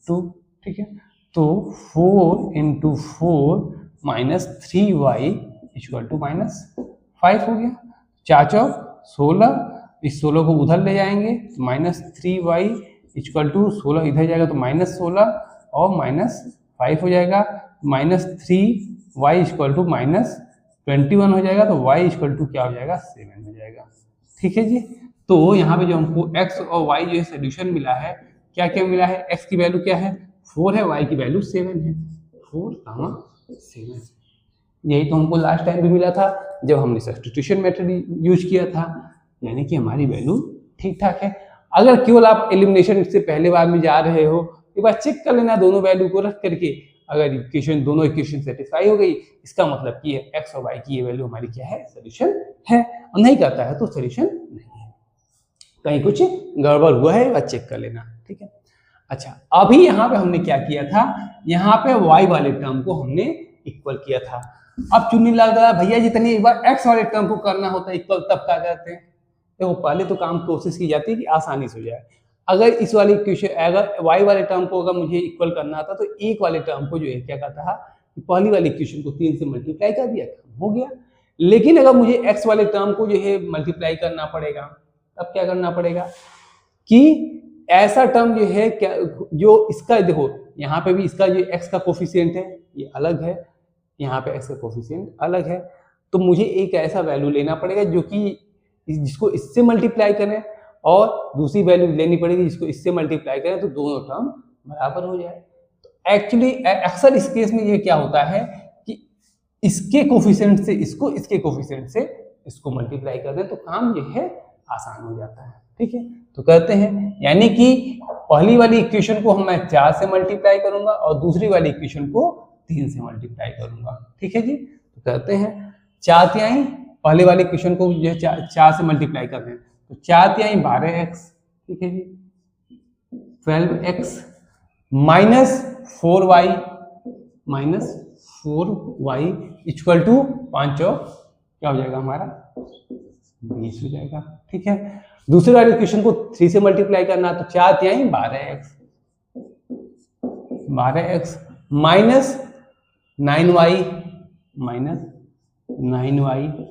2। ठीक है, तो 4 into 4 minus 3y equal to minus 5 हो गया। 4 चौक 16, इस 16 को उधर ले जाएंगे तो माइनस 3y इक्वल टू 16 इधर जाएगा तो माइनस 16 और माइनस 5 हो जाएगा। Minus 3y equal to minus 21 हो जाएगा। तो y इक्वल टू क्या हो जाएगा 7 हो जाएगा। ठीक है जी, तो यहाँ पे जो हमको x और y जो है सोल्यूशन मिला है, क्या क्या मिला है, x की वैल्यू क्या है 4 है, y की वैल्यू 7 है, 4, 7। यही तो हमको लास्ट टाइम भी मिला था जब हमने सब्स्टिट्यूशन मेथड यूज किया था, यानी कि हमारी वैल्यू ठीक ठाक है। अगर केवल आप एलिमिनेशन से पहले बार में जा रहे हो, एक बार चेक कर लेना दोनों वैल्यू को रख करके, अगर इक्वेशन दोनों इक्वेशन सेटिस्फाई हो गई, इसका मतलब कि x और y की ये वैल्यू हमारी क्या है सोल्यूशन है, और नहीं करता है तो सोल्यूशन नहीं है, कहीं कुछ गड़बड़ हुआ है वह चेक कर लेना। ठीक है, अच्छा अभी यहाँ पे हमने क्या किया था, यहाँ पे y वाले टर्म को हमने इक्वल किया था। अब चुनने लगा भैया जितनी एक बार x वाले टर्म को करना होता है इक्वल, तब क्या करते हैं, देखो पहले तो काम कोशिश की जाती है कि आसानी से हो जाए। अगर इस वाले इक्वेशन, अगर y वाले टर्म को अगर मुझे इक्वल करना था तो एक वाले टर्म को जो है क्या करता था, पहली वाली इक्वेशन को 3 से मल्टीप्लाई कर दिया, हो गया। लेकिन अगर मुझे x वाले टर्म को जो है मल्टीप्लाई करना पड़ेगा, तब क्या करना पड़ेगा कि ऐसा टर्म जो है क्या, जो इसका देखो यहाँ पे भी इसका जो x का कोफिशिएंट है ये अलग है, यहाँ पे x का कोफिशिएंट अलग है, तो मुझे एक ऐसा वैल्यू लेना पड़ेगा जो कि जिसको इससे मल्टीप्लाई करें, और दूसरी वैल्यू लेनी पड़ेगी जिसको इससे मल्टीप्लाई करें, तो दोनों टर्म बराबर हो जाए। तो एक्चुअली अक्सर इस केस में ये क्या होता है कि इसके कोफिशिएंट से इसको, इसके कोफिशिएंट से इसको मल्टीप्लाई कर दें तो काम ये है आसान हो जाता है। ठीक है, तो कहते हैं यानी कि पहली वाली इक्वेशन को मैं 4 से मल्टीप्लाई करूंगा और दूसरी वाली इक्वेशन को 3 से मल्टीप्लाई करूंगा। ठीक है जी, तो कहते हैं 4 तिहाई, पहले वाले इक्वेशन को जो 4 से मल्टीप्लाई कर दें तो 4 तिहाई 12x, ठीक है जी, 12x minus 4y equal to 5 चौक क्या हो जाएगा हमारा 20 हो जाएगा। ठीक है, दूसरे वाले इक्वेशन को 3 से मल्टीप्लाई करना तो 4 तिहाई 12x minus 9y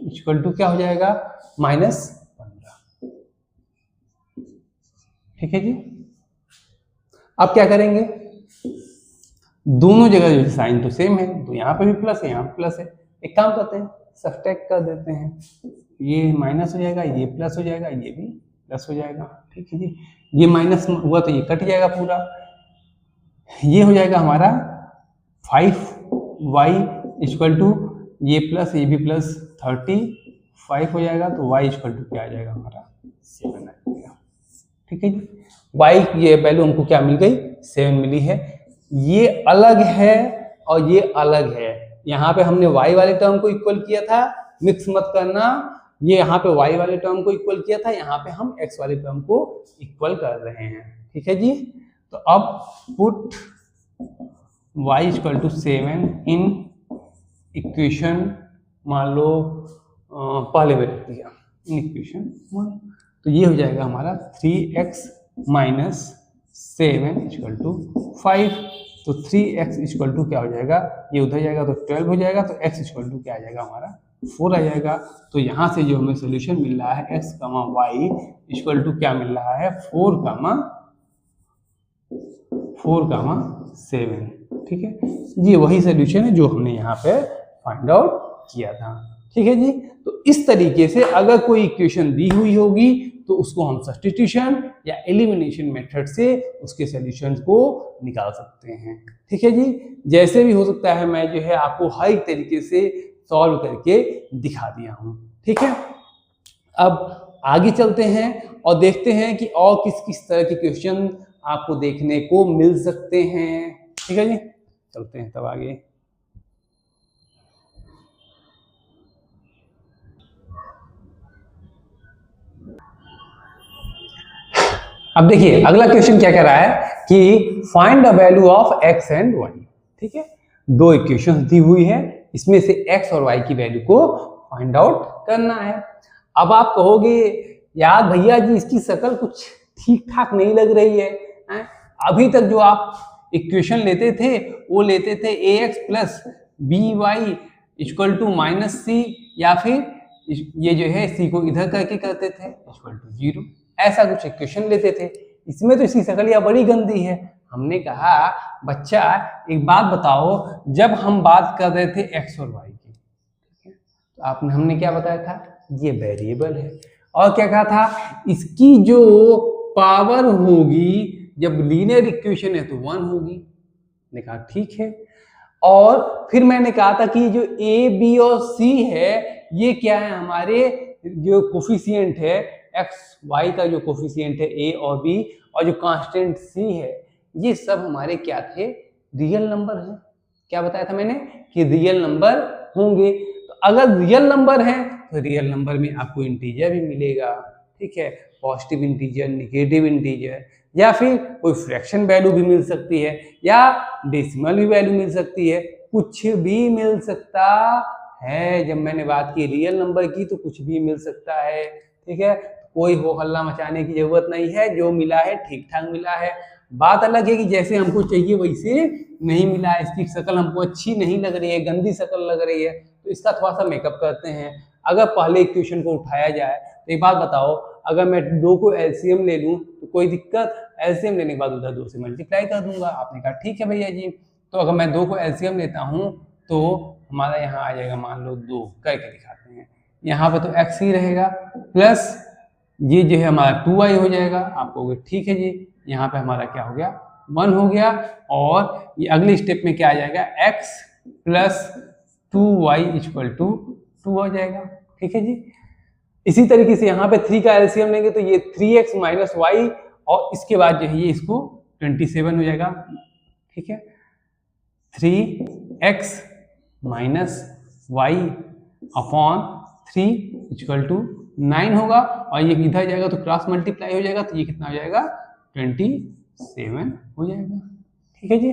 equal to क्या हो जाएगा माइनस 15। ठीक है जी, अब क्या करेंगे, दोनों जगह जो साइन तो सेम है, तो यहाँ पे भी प्लस है यहाँ पे प्लस है, एक काम करते हैं सब्ट्रैक्ट कर देते हैं, ये माइनस हो जाएगा, ये प्लस हो जाएगा, ये भी प्लस हो जाएगा। ठीक है जी, ये माइनस हुआ तो ये कट जाएगा पूरा, ये हो जाएगा हमारा 5y इक्वल टू ये प्लस ये भी प्लस 35 हो जाएगा, तो y इक्वल टू क्या आ जाएगा हमारा 7 आ जाएगा। ठीक है जी, y ये वैल्यू हमको क्या मिल गई 7 मिली है। ये अलग है और ये अलग है, यहाँ पे हमने y वाले टर्म को इक्वल किया था, मिक्स मत करना, ये यहाँ पे y वाले टर्म को इक्वल किया था, यहाँ पे हम x वाले टर्म को इक्वल कर रहे हैं। ठीक है जी, तो अब put y equal to 7 in equation, मान लो पहले में रख दिया इन इक्वेशन 1, तो ये हो जाएगा हमारा 3x माइनस 7 इक्वल टू 5, तो 3x इक्वल टू क्या हो जाएगा, ये उधर जाएगा तो 12 हो जाएगा, तो x इक्वल टू क्या आ जाएगा हमारा 4 आ जाएगा। तो यहाँ से जो हमें सोल्यूशन मिल रहा है x, y इक्वल टू क्या मिल रहा है 4, 7। ठीक है, ये वही सोल्यूशन है जो हमने यहाँ पे फाइंड आउट किया था। ठीक है जी, तो इस तरीके से अगर कोई इक्वेशन दी हुई होगी तो उसको हम सब्स्टिट्यूशन या एलिमिनेशन मेथड से उसके सॉल्यूशन को निकाल सकते हैं। ठीक है जी, जैसे भी हो सकता है मैं जो है आपको हर एक तरीके से सॉल्व करके दिखा दिया हूँ। ठीक है, अब आगे चलते हैं और देखते हैं कि और किस किस तरह के क्वेश्चन आपको देखने को मिल सकते हैं। ठीक है जी, चलते हैं तब आगे। अब देखिए अगला क्वेश्चन क्या कह रहा है कि find the value of x and y। ठीक है, दो इक्वेशन दी हुई है, इसमें से x और y की वैल्यू को फाइंड आउट करना है। अब आप कहोगे यार भैया जी इसकी शक्ल कुछ ठीक ठाक नहीं लग रही है, हैं? अभी तक जो आप इक्वेशन लेते थे वो लेते थे ax plus B Y equal to minus C, या फिर ये जो है सी को इधर करके करते थे इक्वल टू 0, ऐसा कुछ इक्वेशन लेते थे। इसमें तो इसकी शक्ल बड़ी गंदी है। हमने कहा बच्चा एक बात बताओ, जब हम बात कर रहे थे x और y की, तो हमने क्या बताया था, ये वेरिएबल है, और क्या कहा था, इसकी जो पावर होगी जब लीनियर इक्वेशन है तो 1 होगी। मैंने कहा ठीक है, और फिर मैंने कहा था कि जो a b और c है ये क्या है, हमारे जो कोफिशिएंट है एक्स वाई का जो कोफिशिएंट है a और b, और जो कांस्टेंट c है, ये सब हमारे क्या थे, रियल नंबर है। क्या बताया था मैंने कि रियल नंबर होंगे। तो अगर रियल नंबर है तो रियल नंबर में आपको इंटीजर भी मिलेगा। ठीक है, पॉजिटिव इंटीजर, नेगेटिव इंटीजर, या फिर कोई फ्रैक्शन वैल्यू भी मिल सकती है, या डेसिमल भी वैल्यू मिल सकती है, कुछ भी मिल सकता है। जब मैंने बात की रियल नंबर की तो कुछ भी मिल सकता है। ठीक है, कोई हो हल्ला मचाने की जरूरत नहीं है, जो मिला है ठीक ठाक मिला है। बात अलग है कि जैसे हमको चाहिए वैसे नहीं मिला है, इसकी शक्ल हमको अच्छी नहीं लग रही है, गंदी शक्ल लग रही है, तो इसका थोड़ा सा मेकअप करते हैं। अगर पहले इक्वेशन को उठाया जाए तो एक बात बताओ, अगर मैं 2 को एलसीएम ले लूं तो कोई दिक्कत, एलसीएम लेने के बाद उधर 2 से मल्टीप्लाई कर दूंगा। आपने कहा ठीक है भैया जी, तो अगर मैं 2 को एलसीएम लेता हूं तो हमारा यहाँ आ जाएगा, मान लो 2 करके दिखाते हैं, यहाँ पे तो x ही रहेगा, प्लस ये जो है हमारा 2y हो जाएगा। आप कहोगे ठीक है जी, यहाँ पे हमारा क्या हो गया, 1 हो गया, और ये अगले स्टेप में क्या आ जाएगा, x plus 2y equal to 2 हो जाएगा। ठीक है जी, इसी तरीके से यहाँ पे 3 का एलसीएम लेंगे तो ये 3x माइनस वाई, और इसके बाद जो है ये इसको 27 हो जाएगा। ठीक है, 3x minus y upon 3 equal to 9 होगा, और ये इधर जाएगा तो क्रॉस मल्टीप्लाई हो जाएगा, तो ये कितना हो जाएगा, 27 हो जाएगा। ठीक है जी,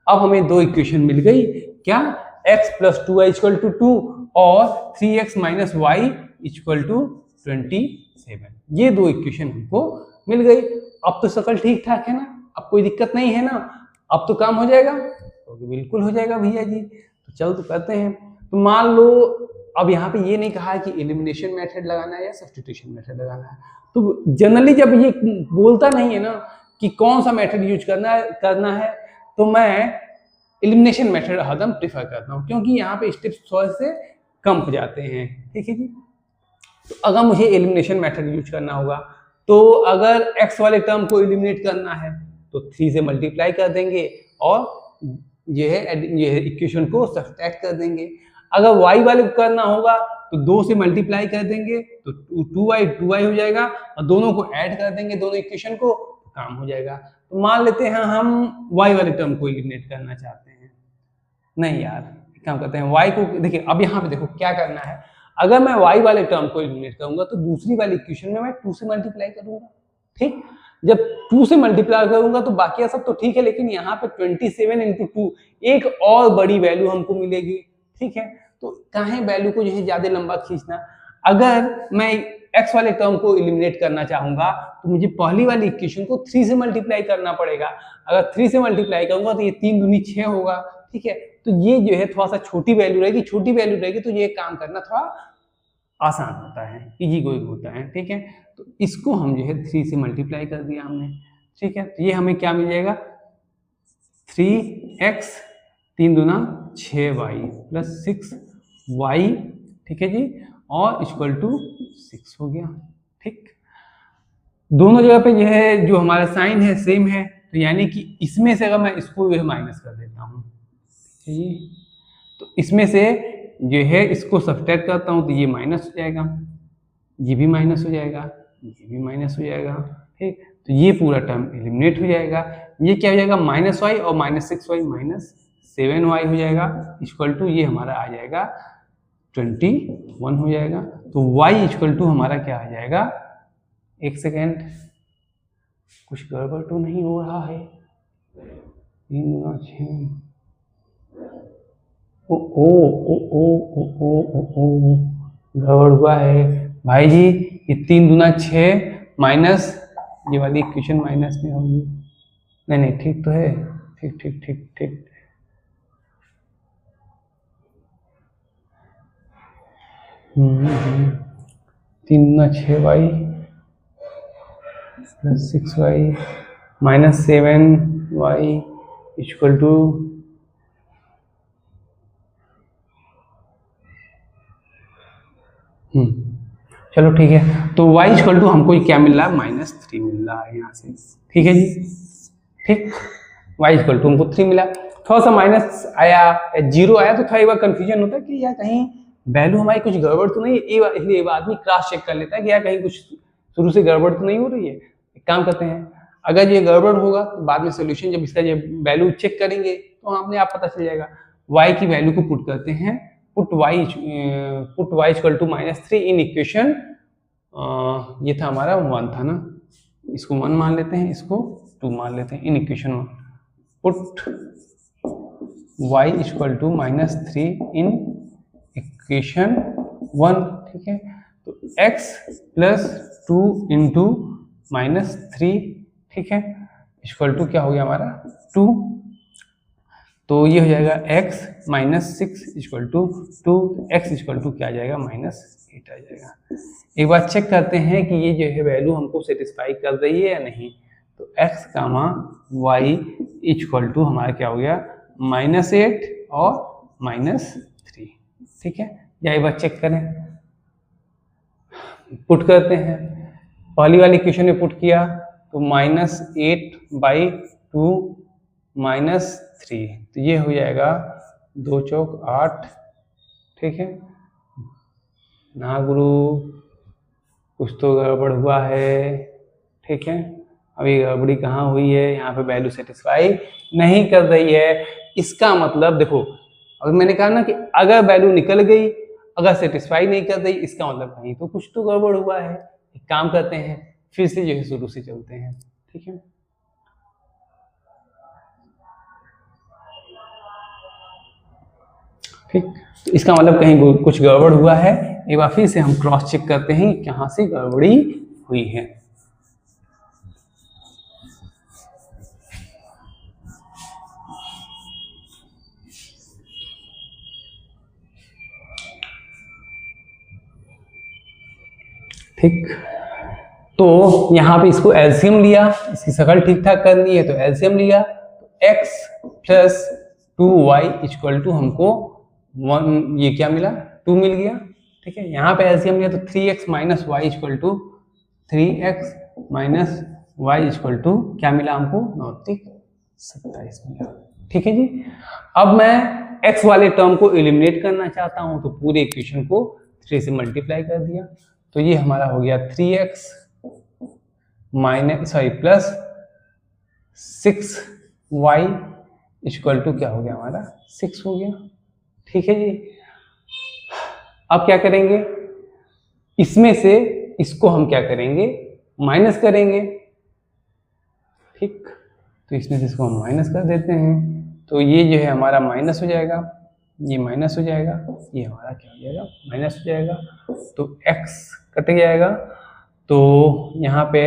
अब हमें 2 इक्वेशन मिल गई, क्या, x plus 2y equal to 2 और 3x minus y equal to 27, ये 2 इक्वेशन हमको मिल गई। अब तो शक्ल ठीक ठाक है ना, अब कोई दिक्कत नहीं है ना, अब तो काम हो जाएगा, तो बिल्कुल हो जाएगा भैया जी। तो चल तो करते हैं। तो मान लो अब यहाँ पे ये नहीं कहा है कि एलिमिनेशन मेथड लगाना है या सब्स्टिट्यूशन मेथड लगाना है, तो जनरली जब ये बोलता नहीं है ना कि कौन सा मेथड यूज करना है तो मैं एलिमिनेशन मेथड हरदम प्रीफर करता हूँ, क्योंकि यहाँ पे स्टेप्स थोड़े से कम हो जाते हैं। ठीक है जी, तो अगर मुझे एलिमिनेशन मेथड यूज करना होगा तो अगर x वाले टर्म को एलिमिनेट करना है तो 3 से मल्टीप्लाई कर देंगे और ये है इक्वेशन को सब्ट्रैक्ट कर देंगे। अगर y वाले को करना होगा तो 2 से मल्टीप्लाई कर देंगे तो 2y हो जाएगा, और दोनों को ऐड कर देंगे, दोनों इक्वेशन को, तो काम हो जाएगा। तो मान लेते हैं हम y वाले टर्म को एलिमिनेट करना चाहते हैं। नहीं यार, क्या करते हैं, y को देखिए, अब यहाँ पे देखो क्या करना है, अगर मैं y वाले टर्म को एलिमिनेट करूंगा तो दूसरी वाली इक्वेशन में मैं 2 से मल्टीप्लाई करूंगा। ठीक, जब 2 से मल्टीप्लाई करूंगा तो बाकी सब तो ठीक है, लेकिन यहाँ पे 27 इंटू 2 एक और बड़ी वैल्यू हमको मिलेगी। ठीक है, तो काहे वैल्यू को जो है ज्यादा लंबा खींचना। अगर मैं x वाले टर्म को एलिमिनेट करना चाहूंगा तो मुझे पहली वाली इक्वेशन को 3 से मल्टीप्लाई करना पड़ेगा। अगर 3 से मल्टीप्लाई करूंगा तो ये 3 दूनी 6 होगा। ठीक है, तो ये जो है थोड़ा सा छोटी वैल्यू रहेगी, तो ये काम करना थोड़ा आसान होता है, इजी गोइंग होता है। ठीक है, तो इसको हम जो है 3 से मल्टीप्लाई कर दिया हमने। ठीक है, तो ये हमें क्या मिल जाएगा, 3x 3 दूना 6y प्लस 6y। ठीक है जी, और इक्वल टू 6 हो गया। ठीक, दोनों जगह पे जो है जो हमारा साइन है सेम है, तो यानी कि इसमें से अगर मैं इसको जो है माइनस कर देता हूँ, तो इसमें से जो है इसको सब्ट्रैक्ट करता हूँ तो ये माइनस हो जाएगा, ये भी माइनस हो जाएगा, ये भी माइनस हो जाएगा, ठीक। तो ये पूरा टर्म एलिमिनेट हो जाएगा। ये क्या हो जाएगा, -y और -6y -7y हो जाएगा, इक्वल टू ये हमारा आ जाएगा 21 हो जाएगा। तो y इक्वल टू हमारा क्या आ जाएगा, एक सेकेंड, कुछ गड़बड़ तो नहीं हो रहा है, 3 गुना 6, ओ ओ ओ ओ ओ ओ ओ ओ गड़बड़ हुआ है भाई जी। ये 3 दूना 6 माइनस ये वाली इक्वेशन माइनस में होगी, नहीं नहीं ठीक तो है, ठीक ठीक ठीक ठीक। तीन दूना 6y plus 6y minus 7y equal to चलो ठीक है। तो y इक्वल टू हमको क्या मिल रहा है, -3 मिल रहा है यहाँ से, ठीक है जी, ठीक। y इक्वल टू हमको 3 मिला, थोड़ा सा माइनस आया, 0 आया तो थोड़ा एक बार कंफ्यूजन होता है कि यार कहीं वैल्यू हमारी कुछ गड़बड़ तो नहीं है, इसलिए एक आदमी क्रॉस चेक कर लेता है कि यार कहीं कुछ शुरू से गड़बड़ तो नहीं हो रही है। एक काम करते हैं, अगर ये गड़बड़ होगा तो बाद में सोल्यूशन जब इसका जब वैल्यू चेक करेंगे तो हमें आप पता चल जाएगा। y की वैल्यू को पुट करते हैं, put y equal to -3 in equation, ये था हमारा 1 था ना, इसको 1 मान लेते हैं, इसको 2 मान लेते हैं, in equation 1 put y equal to -3 in equation 1, ठीक है। तो x प्लस 2 इंटू -3, ठीक है, इक्वल टू क्या हो गया हमारा 2। तो ये हो जाएगा x -6 equal to 2, x equal to क्या आ जाएगा, -8 आ जाएगा। एक बार चेक करते हैं कि ये जो है वैल्यू हमको सेटिस्फाई कर रही है या नहीं। तो x comma y equal to हमारा क्या हो गया, -8 और -3, ठीक है। या एक बार चेक करें, पुट करते हैं, पहली वाली इक्वेशन में पुट किया तो -8/2 -3, तो ये हो जाएगा 2 चौक 8, ठीक है ना गुरु, कुछ तो गड़बड़ हुआ है, ठीक है। अभी गड़बड़ी कहाँ हुई है, यहाँ पे वैल्यू सेटिस्फाई नहीं कर रही है। इसका मतलब देखो, अगर मैंने कहा ना कि अगर वैल्यू निकल गई, अगर सेटिस्फाई नहीं कर रही, इसका मतलब नहीं तो कुछ तो गड़बड़ हुआ है। एक काम करते हैं, फिर से जो है शुरू से चलते हैं, ठीक है। ठीक, तो इसका मतलब कहीं कुछ गड़बड़ हुआ है। एक बार फिर से हम क्रॉस चेक करते हैं कहाँ से गड़बड़ी हुई है। ठीक, तो यहाँ पे इसको एलसीएम लिया, इसकी शकल ठीक ठाक करनी है तो एलसीएम लिया, तो x plus 2y equal to हमको 1, ये क्या मिला, 2 मिल गया, ठीक है। यहाँ पे एलसीएम लिया तो 3x minus y equal to 3x minus y equal to क्या मिला हमको, 27 मिला, ठीक है जी। अब मैं x वाले टर्म को एलिमिनेट करना चाहता हूँ तो पूरे इक्वेशन को 3 से मल्टीप्लाई कर दिया, तो ये हमारा हो गया 3x plus 6y equal to क्या हो गया हमारा 6 हो गया, ठीक है जी। अब क्या करेंगे, इसमें से इसको हम क्या करेंगे, माइनस करेंगे, ठीक। तो इसमें से इसको हम माइनस कर देते हैं, तो ये जो है हमारा माइनस हो जाएगा, ये माइनस हो जाएगा, ये हमारा क्या हो जाएगा, माइनस हो जाएगा, तो x कट जाएगा, तो यहाँ पे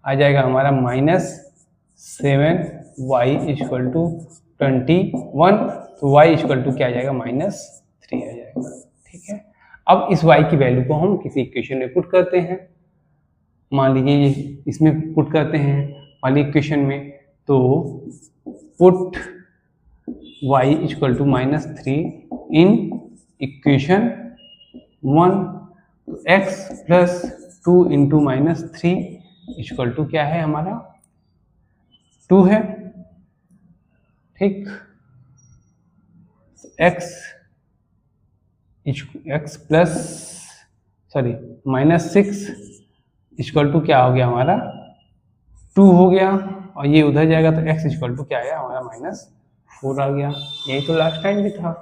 आ जाएगा हमारा -7y इक्वल टू 21, तो y इक्वल टू क्या आ जाएगा, -3 आ जाएगा, ठीक है। अब इस y की वैल्यू को हम किसी इक्वेशन में पुट करते हैं, मान लीजिए इसमें पुट करते हैं वाली इक्वेशन में, तो put y equal to -3 in equation 1, तो x plus 2 into -3 equal to क्या है हमारा 2 है, ठीक। x x plus sorry -6 equal to क्या हो गया हमारा 2 हो गया, और ये उधर जाएगा तो x इक्वल टू क्या आया हमारा -4 आ गया। यही तो लास्ट टाइम भी था,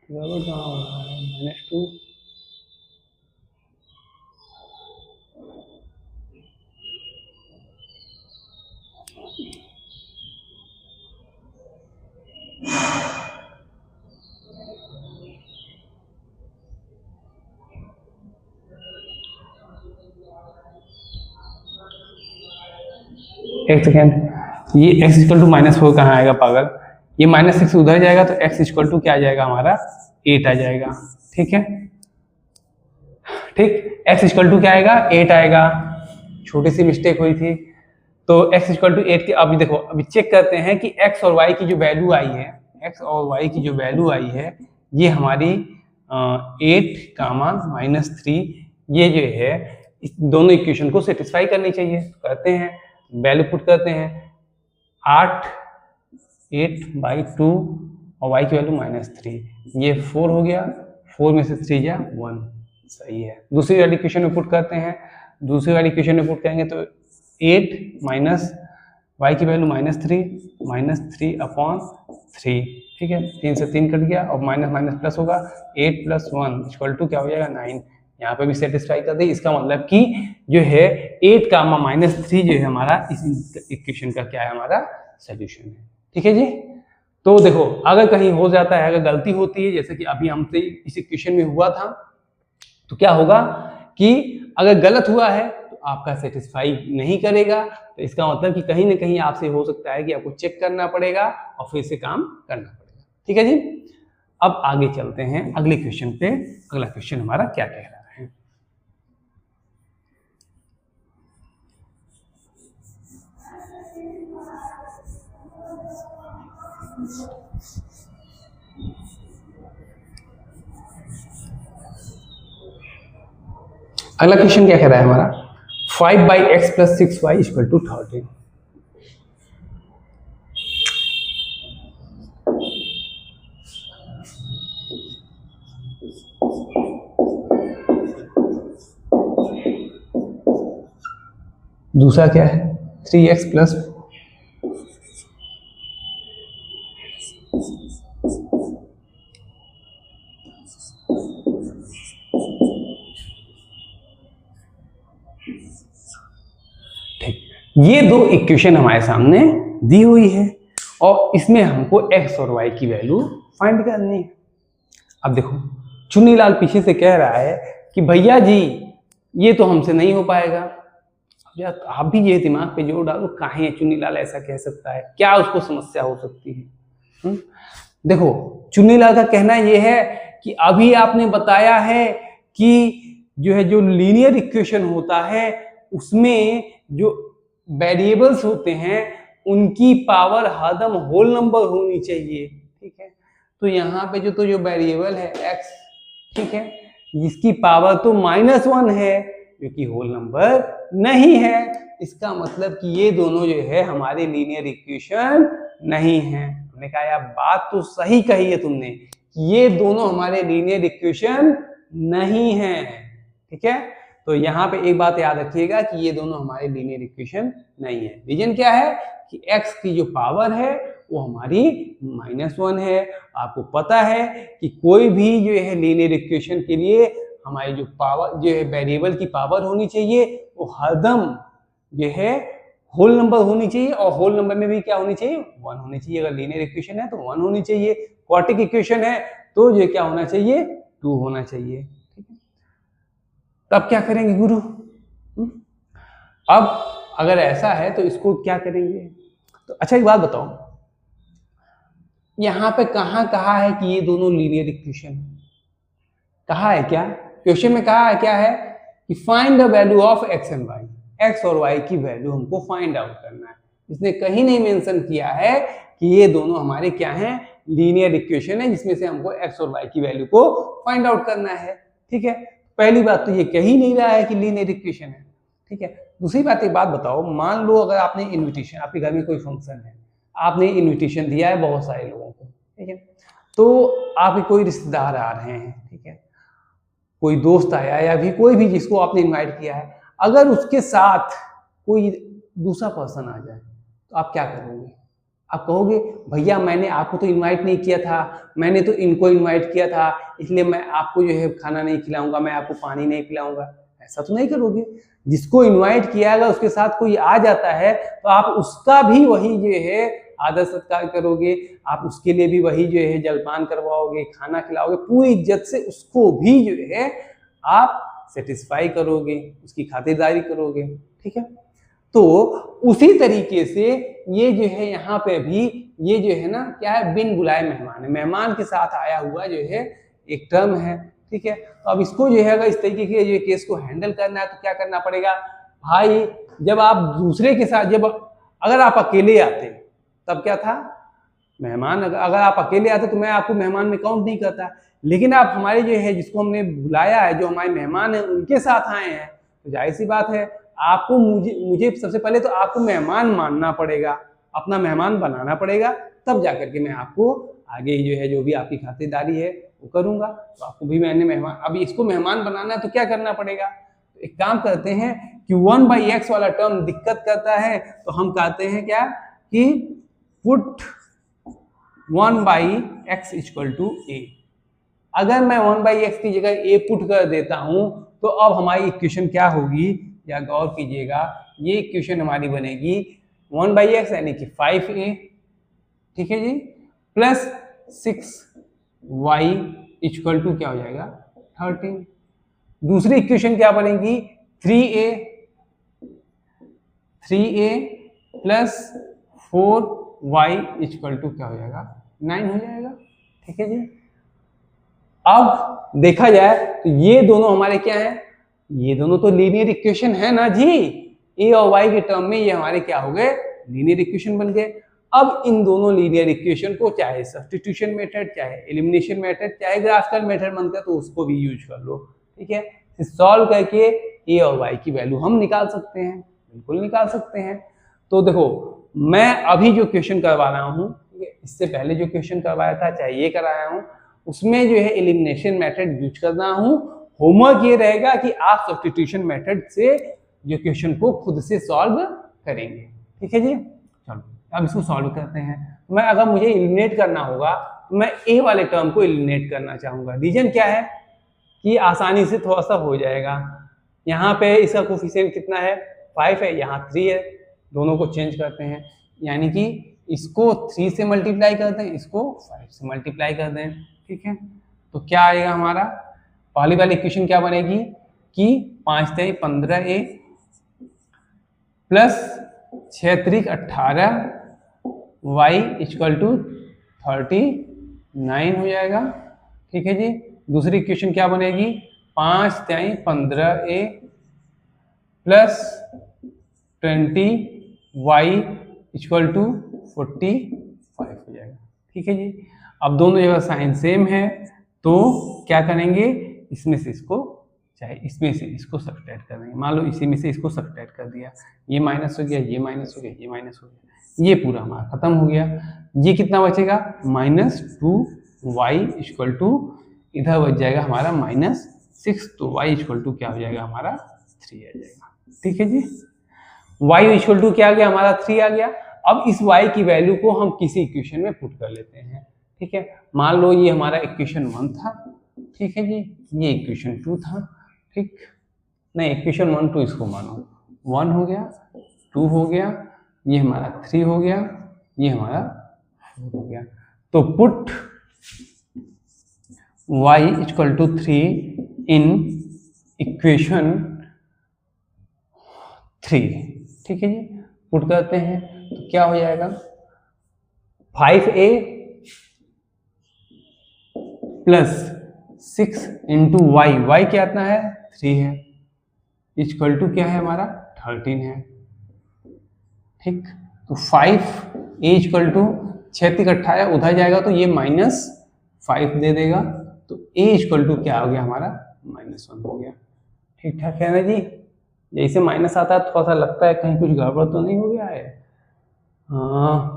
-2। एक सेकेंड, ये x इक्वल टू -4 कहाँ आएगा पागल, ये -6 उधर जाएगा तो x इक्वल टू क्या आ जाएगा हमारा 8 आ जाएगा। ठीक है, ठीक, x इक्वल टू क्या आएगा 8 आएगा, छोटी सी मिस्टेक हुई थी तो x इक्वल टू 8 के। अभी देखो, अभी चेक करते हैं कि x और y की जो वैल्यू आई है, x और y की जो वैल्यू आई है ये हमारी 8, -3 ये जो है इस दोनों इक्वेशन को सेटिस्फाई करनी चाहिए। करते हैं, वैल्यू पुट करते हैं, 8/2 और y की वैल्यू -3, ये 4 हो गया, 4 में से 3 जा 1, सही है। दूसरी वाली इक्वेशन में पुट करते हैं, दूसरी वाली इक्वेशन में पुट करेंगे तो 8 माइनस y की वैल्यू -3/3, ठीक है, 3 से 3 कट गया और माइनस माइनस प्लस होगा, 8 + 1 इक्वल टू क्या हो जाएगा 9। यहाँ पे भी सेटिस्फाई कर दी, इसका मतलब कि जो है 8 का -3 जो है हमारा इस इक्वेशन का क्या है हमारा सोल्यूशन है। ठीक है जी, तो देखो अगर कहीं हो जाता है, अगर गलती होती है जैसे कि अभी हमसे इस इक्वेशन में हुआ था, तो क्या होगा कि अगर गलत हुआ है तो आपका सेटिस्फाई नहीं करेगा, तो इसका मतलब कि कहीं ना कहीं आपसे हो सकता है कि आपको चेक करना पड़ेगा और फिर से काम करना पड़ेगा। ठीक है जी, अब आगे चलते हैं अगले क्वेश्चन पे। अगला क्वेश्चन हमारा क्या कह रहा है, अगला क्वेश्चन क्या कह रहा है हमारा, 5/x + 6y = 13। दूसरा क्या है 3x + ये दो इक्वेशन हमारे सामने दी हुई है और इसमें हमको x और y की वैल्यू फाइंड करनी है। अब देखो चुन्नीलाल पीछे से कह रहा है कि भैया जी ये तो हमसे नहीं हो पाएगा। अब यार आप भी ये दिमाग पे जोर डालो, काहे चुन्नीलाल ऐसा कह सकता है, क्या उसको समस्या हो सकती है। देखो चुन्नीलाल का कहना ये है कि अभी आपने बताया है कि जो है जो लीनियर इक्वेशन होता है उसमें जो वेरिएबल्स होते हैं उनकी पावर हरदम होल नंबर होनी चाहिए। ठीक है, तो यहाँ पे जो वेरिएबल है x, ठीक है, जिसकी पावर तो -1 है जो कि होल नंबर नहीं है, इसका मतलब कि ये दोनों जो है हमारे लीनियर इक्वेशन नहीं है। हमने कहा यार बात तो सही कही है तुमने कि ये दोनों हमारे लीनियर इक्वेशन नहीं है। ठीक है, तो यहाँ पे एक बात याद रखिएगा कि ये दोनों हमारे लीनियर इक्वेशन नहीं है। रीजन क्या है कि x की जो पावर है वो हमारी -1 है। आपको पता है कि कोई भी जो है लीनियर इक्वेशन के लिए हमारी जो पावर जो है वेरिएबल की पावर होनी चाहिए वो हरदम जो है होल नंबर होनी चाहिए, और होल नंबर में भी क्या होनी चाहिए 1 होनी चाहिए। अगर लीनियर इक्वेशन है तो 1 होनी चाहिए, क्वाड्रेटिक इक्वेशन है तो ये क्या होना चाहिए 2 होना चाहिए। ठीक है, तब क्या करेंगे गुरु? अब अगर ऐसा है तो इसको क्या करेंगे? तो अच्छा एक बात बताओ, यहाँ पे कहाँ कहा है कि ये दोनों लीनियर इक्वेशन कहा है? क्या क्वेश्चन में कहा है क्या है कि find the value of x and y, x और y की वैल्यू हमको फाइंड आउट करना है। इसने कहीं नहीं मेंशन किया है कि ये दोनों हमारे क्या हैं लीनियर इक्वेशन है जिसमें से हमको x और y की वैल्यू को फाइंड आउट करना है। ठीक है, पहली बात तो ये कह ही नहीं रहा है कि लीनियर इक्वेशन है। ठीक है, दूसरी बात एक बात बताओ, मान लो अगर आपने इनविटेशन, आपके घर में कोई फंक्शन है, आपने इनविटेशन दिया है बहुत सारे लोगों को, ठीक है, तो आपके कोई रिश्तेदार आ रहे हैं, कोई दोस्त आया या भी कोई भी जिसको आपने इनवाइट किया है, अगर उसके साथ कोई दूसरा पर्सन आ जाए तो आप क्या करोगे? आप कहोगे भैया मैंने आपको तो इनवाइट नहीं किया था, मैंने तो इनको इनवाइट किया था, इसलिए मैं आपको जो है खाना नहीं खिलाऊंगा, मैं आपको पानी नहीं पिलाऊंगा। ऐसा तो नहीं करोगे। जिसको इनवाइट किया गया उसके साथ कोई आ जाता है तो आप उसका भी वही जो है आदर सत्कार करोगे, आप उसके लिए भी वही जो है जलपान करवाओगे, खाना खिलाओगे, पूरी इज्जत से उसको भी जो है आप सेटिस्फाई करोगे, उसकी खातिरदारी करोगे। ठीक है, तो उसी तरीके से ये जो है यहाँ पे भी ये जो है ना क्या है, बिन बुलाए मेहमान है, मेहमान के साथ आया हुआ जो है एक टर्म है। ठीक है, तो अब इसको जो है अगर इस तरीके के जो केस को हैंडल करना है तो क्या करना पड़ेगा भाई, जब आप दूसरे के साथ, जब अगर आप अकेले आते तब क्या था, मेहमान अगर आप अकेले आते तो मैं आपको मेहमान में काउंट नहीं करता, लेकिन आप हमारे जो है जिसको हमने बुलाया है, जो हमारे मेहमान है उनके साथ आए हैं, तो जाहिर सी बात है आपको मुझे सबसे पहले तो आपको मेहमान मानना पड़ेगा, अपना मेहमान बनाना पड़ेगा, तब जाकर के मैं आपको आगे जो है जो भी आपकी खातिरदारी है वो करूंगा। तो आपको भी मैंने मेहमान, अभी इसको मेहमान बनाना है तो क्या करना पड़ेगा, तो एक काम करते हैं कि 1/x वाला टर्म दिक्कत करता है, तो हम कहते हैं क्या कि put 1/x equal to a। अगर मैं 1/x की जगह a पुट कर देता हूं तो अब हमारी इक्वेशन क्या होगी, या गौर कीजिएगा, ये इक्वेशन हमारी बनेगी 1/x यानी कि 5a, ठीक है जी, प्लस 6y इक्वल टू क्या हो जाएगा 13। दूसरी इक्वेशन क्या बनेगी 3a plus 4y equal to क्या हो जाएगा 9 हो जाएगा। ठीक है जी, अब देखा जाए तो ये दोनों हमारे क्या है, ये दोनों तो लीनियर इक्वेशन है ना जी, a और y के टर्म में ये हमारे क्या हो गए, लीनियर इक्वेशन बन गए। अब इन दोनों लीनियर इक्वेशन को चाहे सब्स्टिट्यूशन मेथड, चाहे एलिमिनेशन मेथड, चाहे ग्राफिकल मेथड बनता है तो उसको भी यूज कर लो। ठीक है, सॉल्व करके a और y की वैल्यू हम निकाल सकते हैं, बिल्कुल निकाल सकते हैं। तो देखो मैं अभी जो क्वेश्चन करवा रहा हूँ, इससे पहले जो क्वेश्चन करवाया था, चाहे ये कराया हूँ, उसमें जो है एलिमिनेशन मेथड यूज करना हूँ। होमवर्क ये रहेगा कि आप सब्स्टिट्यूशन मेथड से जो क्वेश्चन को खुद से सॉल्व करेंगे। ठीक है जी, चलो अब इसको सॉल्व करते हैं। मैं अगर मुझे एलिमिनेट करना होगा तो मैं ए वाले टर्म को एलिमिनेट करना चाहूंगा। रीजन क्या है कि आसानी से थोड़ा सा हो जाएगा। यहाँ पे इसका कोफिशिएंट कितना है 5 है, यहाँ 3 है, दोनों को चेंज करते हैं, यानी कि इसको 3 से मल्टीप्लाई करते हैं, इसको 5 से मल्टीप्लाई कर दें। ठीक है, तो क्या आएगा हमारा, पहली वाली इक्वेशन क्या बनेगी कि 5 × 15a plus 6 × 18 y equal to 39 हो जाएगा। ठीक है जी, दूसरी इक्वेशन क्या बनेगी 5 × 15a plus 20y equal to 45 हो जाएगा। ठीक है जी, अब दोनों जगह साइन सेम है तो क्या करेंगे, इसमें से इसको, चाहे इसमें से इसको सब्ट्रैक्ट कर देंगे। मान लो इसी में से इसको सब्ट्रैक्ट कर दिया, ये माइनस हो गया, ये माइनस हो गया, ये माइनस हो गया, ये पूरा हमारा खत्म हो गया। ये कितना बचेगा -2y इक्वल टू, इधर बच जाएगा हमारा -6, तो y इक्वल टू क्या हो जाएगा हमारा 3 आ जाएगा। ठीक है जी, y इक्वल टू क्या आ गया हमारा 3 आ गया। अब इस y की वैल्यू को हम किसी इक्वेशन में पुट कर लेते हैं। ठीक है, मान लो ये हमारा इक्वेशन 1 था, ठीक है जी, ये इक्वेशन 2 था, ठीक नहीं, इक्वेशन 1 2 इसको मानो 1 हो गया, 2 हो गया, ये हमारा 3 हो गया, ये हमारा 4 हो गया। तो put y equal to 3 in equation 3। ठीक है जी, पुट करते हैं तो क्या हो जाएगा 5a प्लस 6 × y क्या इतना है 3 है, इक्वल टू क्या है हमारा 13 है। ठीक, तो 5a इक्वल टू 6 × 18 उधर जाएगा तो ये -5 दे देगा, तो a इक्वल टू क्या हो गया हमारा -1 हो गया। ठीक ठाक है ना जी, जैसे माइनस आता है थोड़ा सा लगता है कहीं कुछ गड़बड़ तो नहीं हो गया है।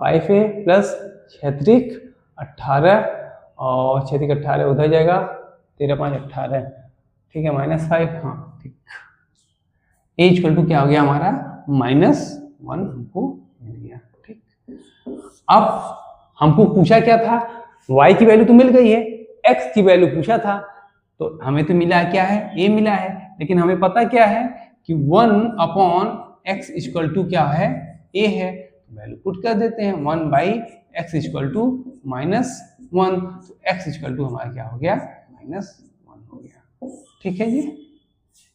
5a प्लस 6 × 18 और 6 × 18 उधर जाएगा, 13 × 5 = 18, ठीक है, -5, हाँ ठीक। a इक्वल टू क्या हो गया हमारा -1 हमको मिल गया। ठीक, अब हमको पूछा क्या था, y की वैल्यू तो मिल गई है, x की वैल्यू पूछा था, तो हमें तो मिला क्या है, a मिला है, लेकिन हमें पता क्या है कि 1/x इक्वल टू क्या है, a है, तो वैल्यू पुट कर देते हैं, 1/x इक्वल टू -1, तो x इक्वल टू हमारा क्या हो गया, -1 हो गया। ठीक है जी,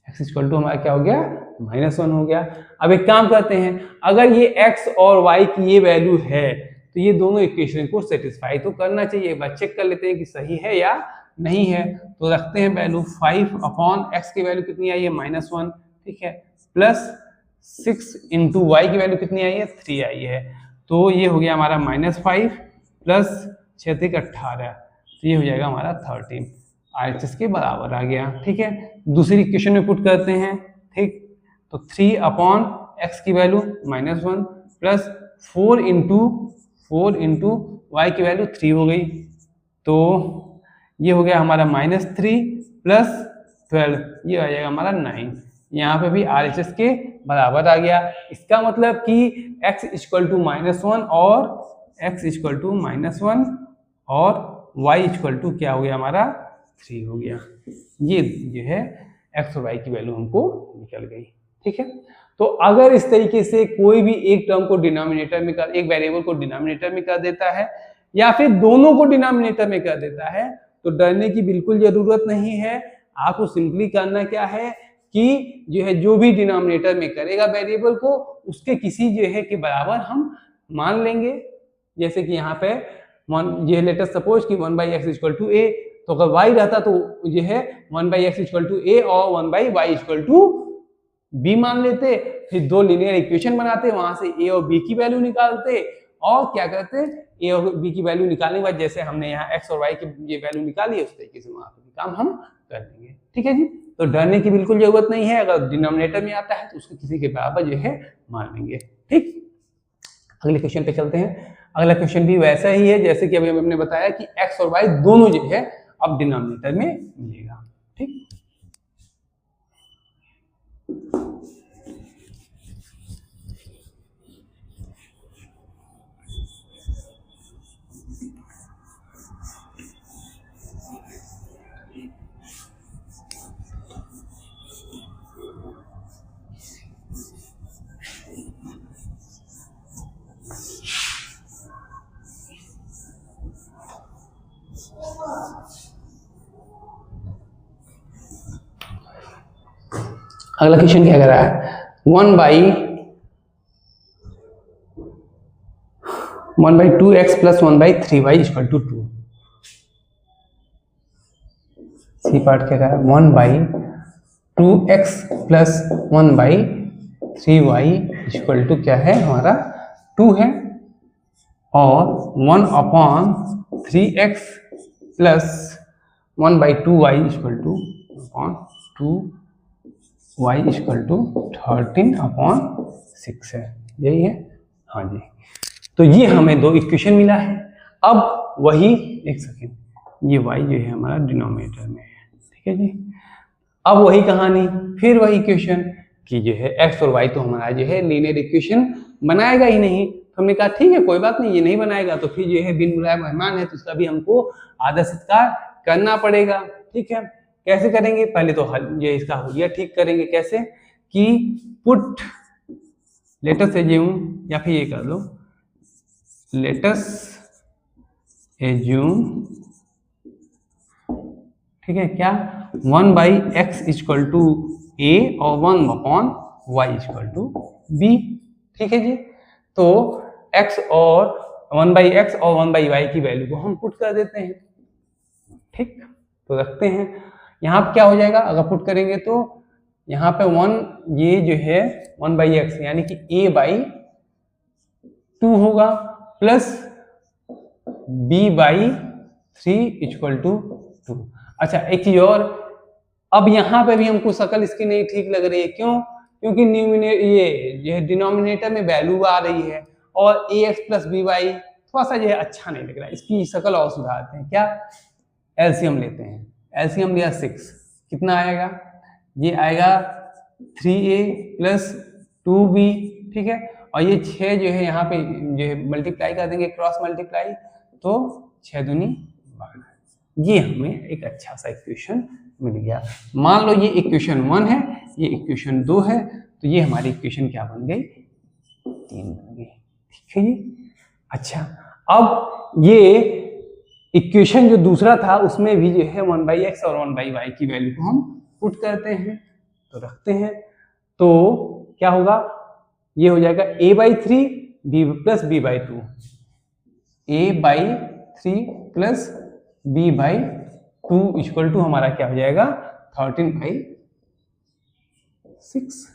x इक्वल टू हमारा क्या हो गया, -1 हो गया। अब एक काम करते हैं, अगर ये x और y की ये वैल्यू है तो ये दोनों इक्वेशन को सेटिस्फाई तो करना चाहिए। एक बार चेक कर लेते हैं कि सही है या नहीं है। तो रखते हैं वैल्यू 5/x की वैल्यू कितनी आई है, -1, ठीक है, प्लस 6 इंटू वाई की वैल्यू कितनी आई है, 3 आई है। तो ये हो गया हमारा -5 प्लस 6 × 18, तो ये हो जाएगा हमारा 13, RHS के बराबर आ गया। ठीक है, दूसरी इक्वेशन में पुट करते हैं। ठीक, तो 3/x की वैल्यू -1 प्लस 4 इंटू वाई की वैल्यू 3 हो गई, तो ये हो गया हमारा -3 प्लस 12, ये आ जाएगा हमारा 9। यहाँ पे भी RHS के बराबर आ गया। इसका मतलब कि x इक्वल टू -1 और x इक्वल टू -1 और y इक्वल टू क्या हो गया हमारा 3 हो गया। ये जो है x और y की वैल्यू हमको निकल गई। ठीक है, तो अगर इस तरीके से कोई भी एक टर्म को डिनोमिनेटर में कर, एक वेरिएबल को डिनोमिनेटर में कर देता है या फिर दोनों को डिनोमिनेटर में कर देता है, तो डरने की बिल्कुल जरूरत नहीं है। आपको सिंपली करना क्या है कि जो है जो भी डिनोमिनेटर में करेगा वेरिएबल को, उसके किसी जो है के बराबर हम मान लेंगे। जैसे कि यहाँ पे ये लेट अस सपोज कि 1/x इक्वल टू a, तो अगर y रहता तो जो है 1/x इक्वल टू a और 1/y इक्वल टू b मान लेते, फिर दो लीनियर इक्वेशन बनाते, वहां से a और b की वैल्यू निकालते और क्या करते, a और b की वैल्यू निकालने के बाद जैसे हमने यहाँ x और y की ये वैल्यू निकाली है उस तरीके से वहां पर काम हम कर देंगे। ठीक है जी, तो डरने की बिल्कुल जरूरत नहीं है। अगर डिनोमिनेटर में आता है तो उसको किसी के बराबर जो है मान लेंगे। ठीक, अगले क्वेश्चन पे चलते हैं। अगला क्वेश्चन भी वैसा ही है जैसे कि अभी हमने बताया कि x और y दोनों जो है अब डिनोमिनेटर में मिलेगा। ठीक, अगला क्वेश्चन क्या कर रहा है, 1/2x plus 1/3y equal to 2। C part क्या कर रहा है, 1/2x plus 1/3y equal to क्या है हमारा 2 है, और 1/3x plus 1/2y equal to 2y equal to 13/6 है। यही है, हाँ जी। तो ये हमें दो इक्वेशन मिला है। अब वही, एक सेकेंड, ये y जो है हमारा डिनोमिनेटर में है। ठीक है जी, अब वही कहानी, फिर वही इक्वेशन कि जो है x और y तो हमारा जो है लीनियर इक्वेशन बनाएगा ही नहीं। तो हमने कहा ठीक है कोई बात नहीं, ये नहीं बनाएगा तो फिर जो है बिन बुलाए मेहमान है तो उसका भी हमको आदर सत्कार करना पड़ेगा। ठीक है, कैसे करेंगे, पहले तो ये इसका हुलिया ठीक करेंगे। कैसे कि पुट लेटस एज्यूम, या फिर ये कर लो लेटस एज्यूम, ठीक है, क्या 1/x इक्वल टू a और 1/y इक्वल टू b। ठीक है जी, तो x और 1/x और 1/y की वैल्यू को हम पुट कर देते हैं। ठीक, तो रखते हैं, यहाँ पे क्या हो जाएगा अगर पुट करेंगे तो यहाँ पे 1 ये जो है 1/x यानी कि a/2 होगा प्लस b/3 इक्वल टू 2। अच्छा एक चीज और, अब यहाँ पे भी हमको शकल इसकी नहीं ठीक लग रही है। क्यों, क्योंकि ये डिनोमिनेटर में वैल्यू आ रही है और ax प्लस by थोड़ा सा ये अच्छा नहीं लग रहा है। इसकी शकल और सुधारते हैं। क्या, एलसीएम लेते हैं, एलसीएम लिया 6, कितना आएगा, ये आएगा 3a प्लस 2b, ठीक है। और ये 6 जो है यहाँ पे जो है मल्टीप्लाई कर देंगे, क्रॉस मल्टीप्लाई, तो 6 दूनी 12। ये हमें एक अच्छा सा इक्वेशन मिल गया। मान लो ये इक्वेशन 1 है, ये इक्वेशन 2 है, तो ये हमारी इक्वेशन क्या बन गई, 3 बन गई, ठीक है जी। अच्छा, अब ये इक्वेशन जो दूसरा था उसमें भी जो है 1/x और 1/y की वैल्यू को हम पुट करते हैं, तो रखते हैं, तो क्या होगा, ये हो जाएगा a/3 b plus b/2, a/3 plus b/2 equal to हमारा क्या हो जाएगा 13/6,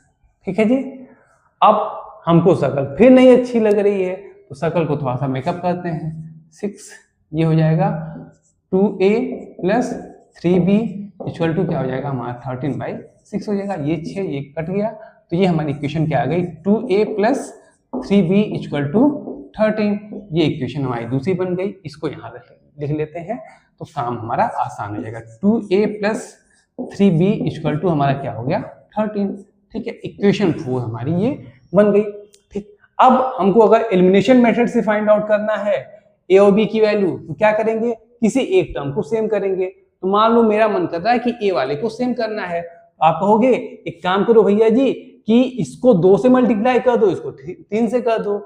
ठीक है जी। अब हमको शक्ल फिर नहीं अच्छी लग रही है, तो शक्ल को थोड़ा सा मेकअप करते हैं, 6 ये हो जाएगा 2a plus 3b equal to क्या हो जाएगा हमारा 13/6 हो जाएगा। ये 6 ये कट गया, तो ये हमारी इक्वेशन क्या आ गई, 2a plus 3b equal to 13। ये इक्वेशन हमारी दूसरी बन गई, इसको यहाँ लिख लेते हैं तो काम हमारा आसान हो जाएगा। 2a plus 3b equal to हमारा क्या हो गया 13, ठीक है। इक्वेशन 4 हमारी ये बन गई, ठीक। अब हमको अगर एलिमिनेशन मेथड से फाइंड आउट करना है a और b की वैल्यू, तो क्या करेंगे, किसी एक टर्म को सेम करेंगे। तो मान लो मेरा मन कर रहा है कि a वाले को सेम करना है, आप कहोगे एक काम करो भैया जी कि इसको 2 से मल्टीप्लाई कर दो, इसको 3 से कर दो,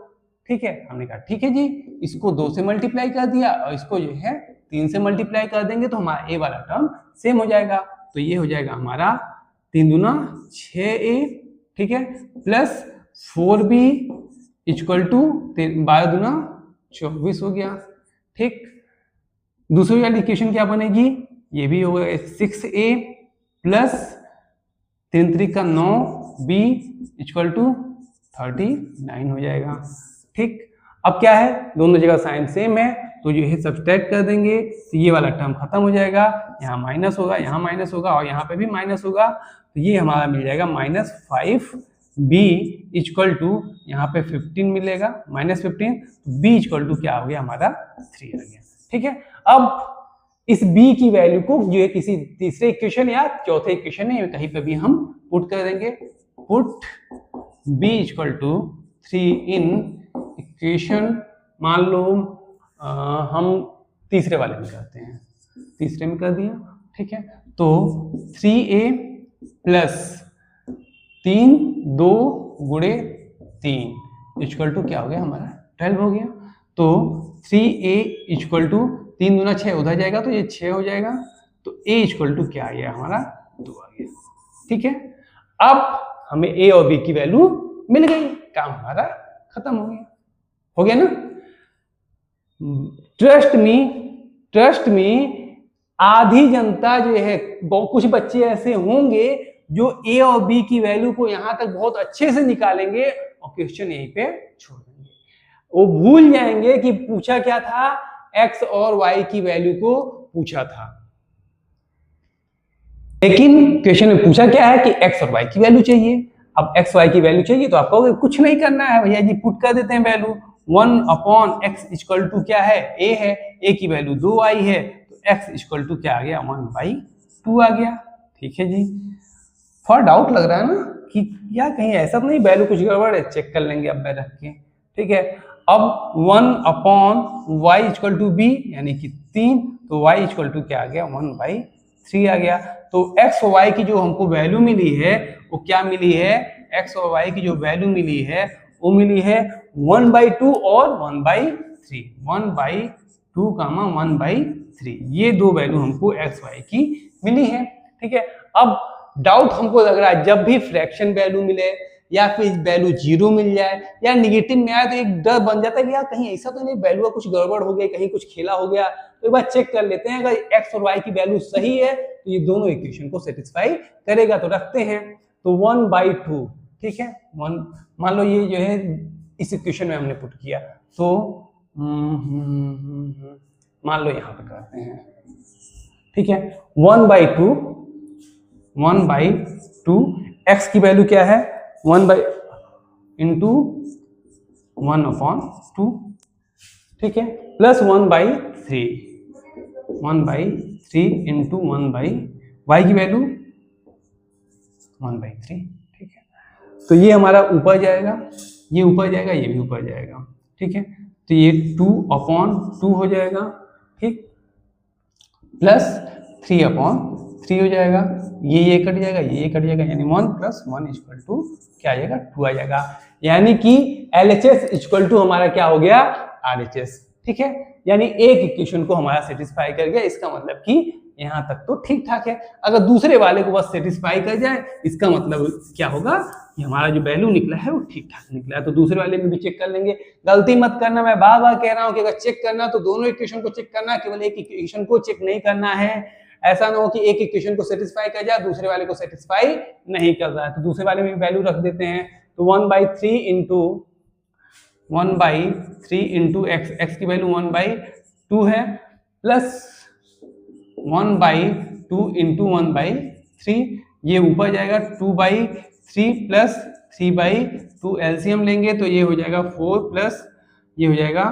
ठीक है। हमने कहा ठीक है जी, इसको 2 से मल्टीप्लाई कर दिया और इसको जो है 3 से मल्टीप्लाई कर देंगे तो हमारा a वाला टर्म सेम हो जाएगा। तो ये हो जाएगा हमारा 3 दूना 6a, ठीक है, प्लस 4b इक्वल टू 12 दूना 24 हो गया, ठीक। दूसरी वाली इक्वेशन क्या बनेगी, ये भी होगा 6a प्लस 3 3 का 9b इक्वल टू 39 हो जाएगा, ठीक। अब क्या है, दोनों जगह साइन सेम है, तो जो है सब्सट्रैक्ट कर देंगे तो ये वाला टर्म खत्म हो जाएगा, यहाँ माइनस होगा, यहाँ माइनस होगा और यहाँ पे भी माइनस होगा, तो ये हमारा मिल जाएगा -5b इक्वल टू यहाँ पे 15 मिलेगा, -15, तो b इक्वल टू क्या हो गया हमारा 3 आ गया, ठीक है। अब इस b की वैल्यू को जो है किसी तीसरे इक्वेशन या चौथे इक्वेशन में कहीं पे भी हम पुट कर देंगे, put b equal to 3 in equation, मान लो हम तीसरे वाले में करते हैं, तीसरे में कर दिया, ठीक है। तो 3a प्लस 3 2 गुणे 3 इक्वल टू क्या हो गया हमारा 12 हो गया। तो 3a इक्वल टू 3 दूना 6 उधर जाएगा तो ये 6 हो जाएगा, तो a इक्वल टू क्या आ गया हमारा 2 आ गया, ठीक है। अब हमें a और b की वैल्यू मिल गई, काम हमारा खत्म हो गया ना। ट्रस्ट मी आधी जनता जो है, कुछ बच्चे ऐसे होंगे जो a और b की वैल्यू को यहां तक बहुत अच्छे से निकालेंगे और क्वेश्चन यहीं पे छोड़ देंगे, वो भूल जाएंगे कि पूछा क्या था, x और y की वैल्यू को पूछा था, लेकिन क्वेश्चन में पूछा क्या है कि x और y की वैल्यू चाहिए। अब x y की वैल्यू चाहिए तो आप कहोगे कुछ नहीं करना है भैया जी, पुट कर देते हैं वैल्यू, 1/x इक्वल टू क्या है a है, a की वैल्यू 2y है, तो x इक्वल टू क्या आ गया 1/2 आ गया, ठीक है जी। थोड़ा डाउट लग रहा है ना कि या कहीं ऐसा तो नहीं वैल्यू कुछ गड़बड़ है, चेक कर लेंगे अब मैं रख के, ठीक है। अब 1/y इक्वल टू b यानी कि 3, तो y इक्वल टू क्या आ गया 1/3 आ गया। तो x और y की जो हमको वैल्यू मिली है वो क्या मिली है, x और y की जो वैल्यू मिली है वो मिली है 1/2 और 1/3, 1/2 कामा 1/3, ये दो वैल्यू हमको x y की मिली है, ठीक है। अब डाउट हमको लग रहा है जब भी फ्रैक्शन वैल्यू मिले या फिर वैल्यू 0 मिल जाए या निगेटिव में आए तो एक डर बन जाता है कि यार कहीं ऐसा तो नहीं वैल्यू का कुछ गड़बड़ हो गया, कहीं कुछ खेला हो गया, तो एक बार चेक कर लेते हैं। अगर x और y की वैल्यू सही है तो ये दोनों इक्वेशन को सेटिस्फाई करेगा, तो रखते हैं, तो 1/2, ठीक है। मान लो ये जो है इस इक्वेशन में हमने पुट किया, तो मान लो यहाँ पे करते हैं, ठीक है। 1/2 x की वैल्यू क्या है 1/2, ठीक है, प्लस 1/3 इंटू 1/y की वैल्यू 1/3, ठीक है। तो ये हमारा ऊपर जाएगा, ये ऊपर जाएगा, ये भी ऊपर जाएगा, ठीक है। तो ये 2/2 हो जाएगा, ठीक, प्लस 3/3 हो जाएगा, ये कट जाएगा, ये कट जाएगा, यानी 1 + 1 = क्या आ जाएगा, 2 आ जाएगा। यानी कि LHS = हमारा क्या हो गया, RHS, ठीक है। यानी एक इक्वेशन को हमारा सेटिस्फाई कर गया, इसका मतलब कि यहाँ तक तो ठीक ठाक है। अगर दूसरे वाले को बस सेटिस्फाई कर जाए, इसका मतलब क्या होगा कि हमारा जो वैल्यू निकला है वो ठीक ठाक निकला है। तो दूसरे वाले में भी चेक कर लेंगे। गलती मत करना, मैं बार बार कह रहा हूँ कि अगर चेक करना तो दोनों इक्वेशन को चेक करना, केवल एक इक्वेशन को चेक नहीं करना है। ऐसा ना हो कि एक इक्वेशन को सेटिस्फाई कर जाए, दूसरे वाले को सेटिस्फाई नहीं कर रहा है, तो दूसरे वाले में वैल्यू रख देते हैं। तो 1/3 इंटू x की वैल्यू 1/2 है, प्लस 1/2 इंटू 1/3, ये ऊपर जाएगा 2/3 प्लस 3/2, एलसीएम लेंगे तो ये हो जाएगा 4 प्लस ये हो जाएगा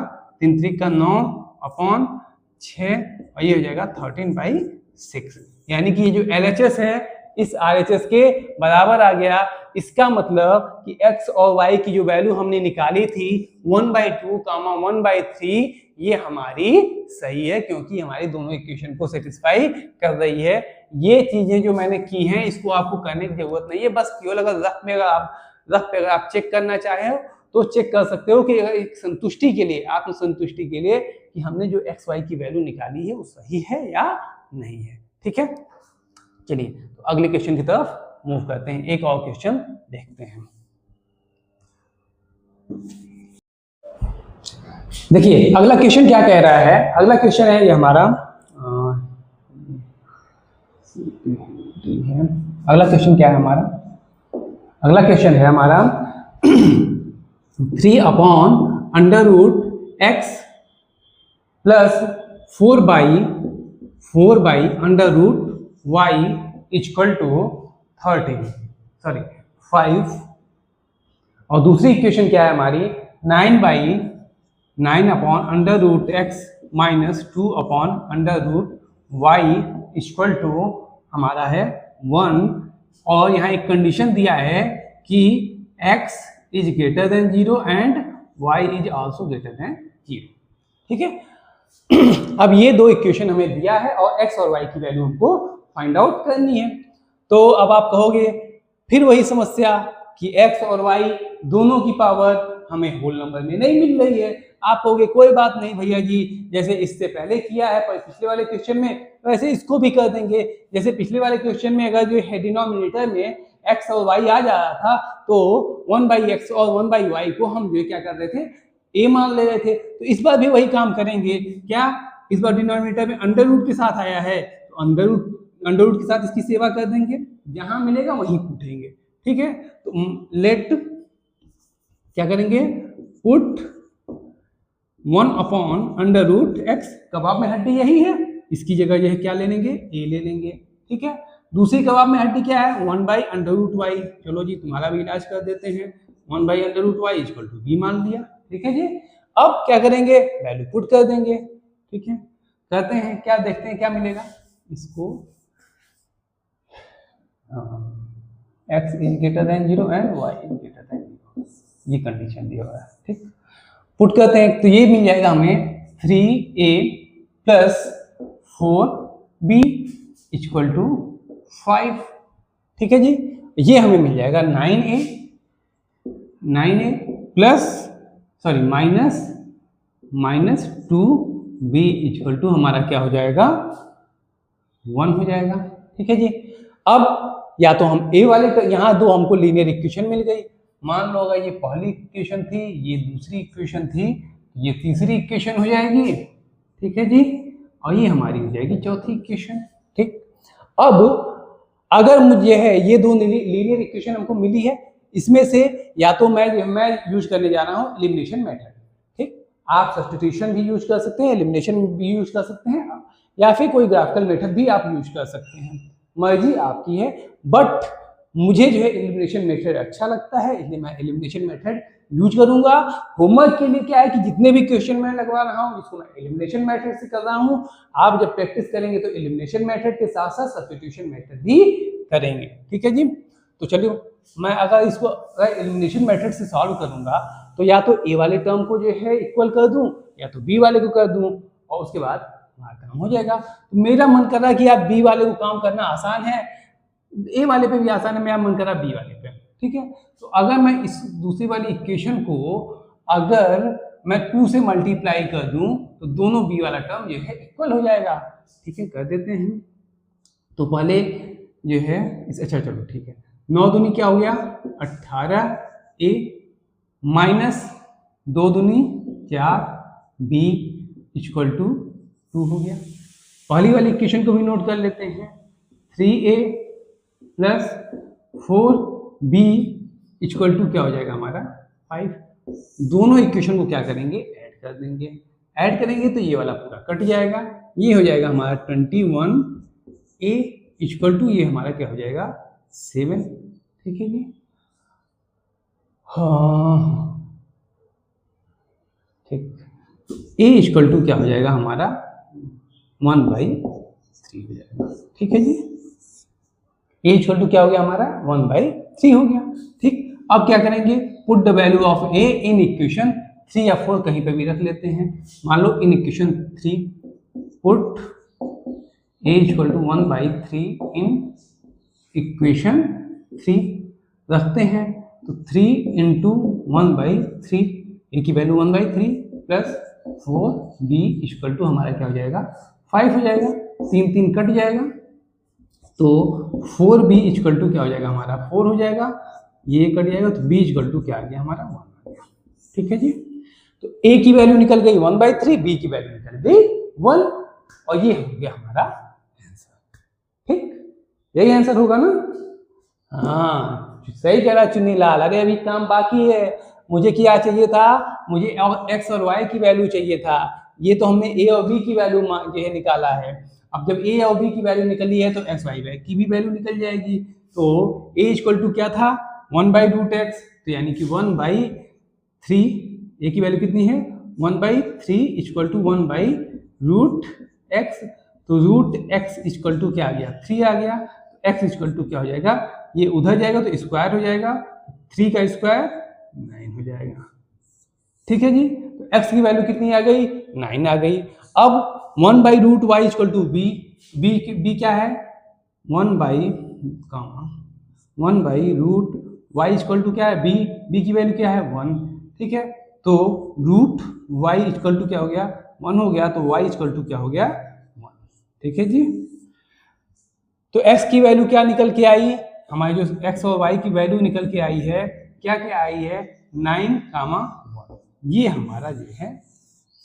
3 3 का 9/6 और ये हो जाएगा 13/6। यानी कि ये जो LHS है इस RHS के बराबर आ गया। इसका मतलब कि x और y की जो वैल्यू हमने निकाली थी 1/2, 1/3, ये हमारी सही है, क्योंकि हमारी दोनों इक्वेशन को सेटिस्फाई कर रही है। ये चीजें जो मैंने की हैं इसको आपको करने की जरूरत नहीं है, बस केवल अगर रफ में अगर आप चेक करना चाहें तो चेक कर सकते हो कि एक संतुष्टि के लिए, आत्मसंतुष्टि के लिए, कि हमने जो x y की वैल्यू निकाली है वो सही है या नहीं है, ठीक है। चलिए तो अगले क्वेश्चन की तरफ मूव करते हैं, एक और क्वेश्चन देखते हैं। देखिए अगला क्वेश्चन क्या कह रहा है। अगला क्वेश्चन है ये हमारा अगला क्वेश्चन क्या है हमारा, अगला क्वेश्चन है हमारा 3/√x प्लस 4/√y = 5। और दूसरी इक्वेशन क्या है हमारी 9/√x माइनस 2/√y = हमारा है 1। और यहाँ एक कंडीशन दिया है कि x > 0 एंड y = 0, ठीक है। अब ये दो इक्वेशन हमें दिया है और x और y की वैल्यू हमको फाइंड आउट करनी है। तो अब आप कहोगे फिर वही समस्या कि x और y दोनों की पावर हमें होल नंबर में नहीं मिल रही है। आप कहोगे कोई बात नहीं भैया जी, जैसे इससे पहले किया है पर पिछले वाले क्वेश्चन में, वैसे इसको भी कर देंगे। जैसे पिछले वाले क्वेश्चन में अगर जो है डिनोमिनेटर में x और y आ जा रहा था तो 1/x और 1/y को हम जो क्या कर रहे थे, a मान ले रहे थे। तो इस बार भी वही काम करेंगे। क्या इस बार डिनोमिनेटर में अंडर के साथ आया है तो अंडर के साथ इसकी सेवा कर देंगे, जहां मिलेगा वहीं पूछेंगे, ठीक है। तो लेट क्या करेंगे, पुट 1/√x, कबाब में हड्डी यही है, इसकी जगह यह क्या ले लेंगे, a ले लेंगे, ठीक है। दूसरी कबाब में हड्डी क्या है 1/√y, चलो जी तुम्हारा भी इलाज कर देते हैं, 1/√y = b मान लिया, ठीक है जी। अब क्या करेंगे, वैल्यू पुट कर देंगे, ठीक है। करते हैं, क्या देखते हैं क्या मिलेगा। इसको x > 0 एंड y > 0, ये कंडीशन दिया हुआ है, ठीक। पुट करते हैं तो ये मिल जाएगा हमें 3a + 4b = 5, ठीक है जी। ये हमें मिल जाएगा 9a माइनस 2b = हमारा क्या हो जाएगा 1 हो जाएगा, ठीक है जी। अब या तो हम a वाले, यहाँ दो हमको लीनियर इक्वेशन मिल गई, मान लो अगर ये पहली इक्वेशन थी, ये दूसरी इक्वेशन थी, ये तीसरी इक्वेशन हो जाएगी, ठीक है जी। और ये हमारी हो जाएगी चौथी इक्वेशन, ठीक। अब अगर मुझे है ये दो लीनियर इक्वेशन हमको मिली है, इसमें से या तो मैं यूज करने जा रहा हूँ एलिमिनेशन मेथड, ठीक। आप सब्स्टिट्यूशन भी यूज कर सकते हैं, एलिमिनेशन भी यूज कर सकते हैं, या फिर कोई ग्राफिकल मेथड भी आप यूज कर सकते हैं, मर्जी आपकी है। बट मुझे जो है एलिमिनेशन मेथड अच्छा लगता है, इसलिए मैं एलिमिनेशन मेथड यूज करूंगा। होमवर्क के लिए क्या है कि जितने भी क्वेश्चन मैं लगवा रहा हूँ इसको मैं एलिमिनेशन मेथड से कर रहा हूँ। आप जब प्रैक्टिस करेंगे तो एलिमिनेशन मेथड के साथ साथ सब्स्टिट्यूशन मेथड भी करेंगे, ठीक है जी। तो चलिए मैं अगर इसको एलिमिनेशन मेथड से सॉल्व करूंगा तो या तो ए वाले टर्म को जो है इक्वल कर दूं या तो बी वाले को कर दूं और उसके बाद हमारा काम हो जाएगा। तो मेरा मन कर रहा है कि यार बी वाले को काम करना आसान है, ए वाले पे भी आसान है, मेरा मन कर रहा है बी वाले पे। ठीक है, तो अगर मैं इस दूसरी वाली इक्वेशन को अगर मैं 2 से मल्टीप्लाई कर दूं तो दोनों बी वाला टर्म जो है इक्वल हो जाएगा। ठीक है, कर देते हैं। तो पहले जो है अच्छा चलो ठीक है, 9 दूनी क्या हो गया 18 ए माइनस 2 दूनी 4 बी इक्वल टू 2 हो गया। पहली वाली इक्वेशन को भी नोट कर लेते हैं, 3a plus 4b equal to क्या हो जाएगा हमारा 5। दोनों इक्वेशन को क्या करेंगे ऐड कर देंगे, ऐड करेंगे तो ये वाला पूरा कट जाएगा, ये हो जाएगा हमारा 21a इक्वल टू ये हमारा क्या हो जाएगा 7। ठीक है जी, हाँ ठीक, a इक्वल टू क्या हो जाएगा हमारा 1/3 हो जाएगा। ठीक है जी, a इक्वल टू क्या हो गया हमारा 1/3 हो गया। ठीक, अब क्या करेंगे, put the value of a in equation 3 या 4 कहीं पे भी रख लेते हैं। मान लो in equation 3 put a equal to 1/3 in equation 3 रखते हैं, तो 3 इंटू 1/3 a की value 1/3 plus 4b equal to हमारा क्या हो जाएगा 5 हो जाएगा, 3 3 कट जाएगा, तो 4b इक्वल टू क्या हो जाएगा हमारा 4 हो जाएगा, ये कट जाएगा तो b इक्वल टू क्या आ गया हमारा 1 आ गया। ठीक है जी, तो a की वैल्यू निकल गई 1/3, b की वैल्यू निकल गई 1 और ये हो गया हमारा आंसर। ठीक, यही आंसर होगा ना। हाँ सही कह रहा चुन्नी लाल, अरे अभी काम बाकी है, मुझे क्या चाहिए था, मुझे x और y की वैल्यू चाहिए था, ये तो हमने a और b की वैल्यू जो है निकाला है। अब जब a और b की वैल्यू निकली है तो x y की भी वैल्यू निकल जाएगी। तो a इक्वल टू क्या था 1/√x, तो यानी कि 1/3, a की वैल्यू कितनी है 1/3 इक्वल टू 1/√x, तो √x इक्वल टू क्या आ गया 3 आ गया, x इक्वल टू क्या हो जाएगा, ये उधर जाएगा तो स्क्वायर हो जाएगा, 3 का स्क्वायर 9 हो जाएगा। ठीक है जी, तो x की वैल्यू कितनी आ गई 9 आ गई। अब 1/√y इक्वल टू b क्या है 1/√y इक्वल टू क्या है b की वैल्यू क्या है 1। ठीक है, तो √y इक्वल टू क्या हो गया 1 हो गया, तो y इक्वल टू क्या हो गया 1। ठीक है जी, तो x की वैल्यू क्या निकल के आई, हमारी जो x और y की वैल्यू निकल के आई है क्या क्या आई है 9, 1, ये हमारा जो है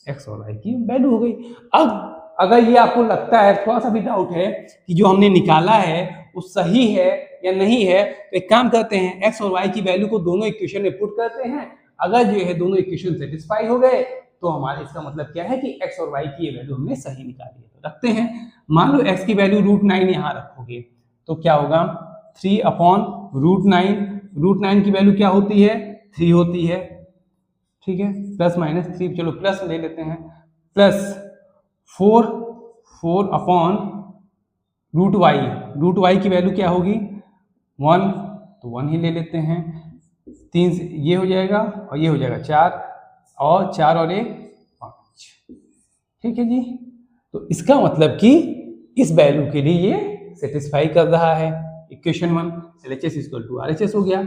x और y की वैल्यू हो गई। अब अगर ये आपको लगता है थोड़ा सा भी डाउट है कि जो हमने निकाला है वो सही है या नहीं है, तो एक काम करते हैं x और y की वैल्यू को दोनों इक्वेशन में पुट करते हैं, अगर जो है दोनों इक्वेशन सेटिस्फाई हो गए तो हमारे इसका मतलब क्या है कि x और y की ये वैल्यू हमने सही निकाली है। तो रखते हैं, मान लो x की वैल्यू √9 यहाँ रखोगे तो क्या होगा 3/√9, √9 की वैल्यू क्या होती है 3 होती है। ठीक है, प्लस माइनस 3, चलो प्लस ले लेते हैं, प्लस 4/√y की वैल्यू क्या होगी 1, तो 1 ही ले लेते हैं, 3 से ये हो जाएगा और ये हो जाएगा 4 और 1 5। ठीक है जी, तो इसका मतलब कि इस वैल्यू के लिए ये सेटिस्फाई कर रहा है। Equation 1 LHS equal to RHS हो गया।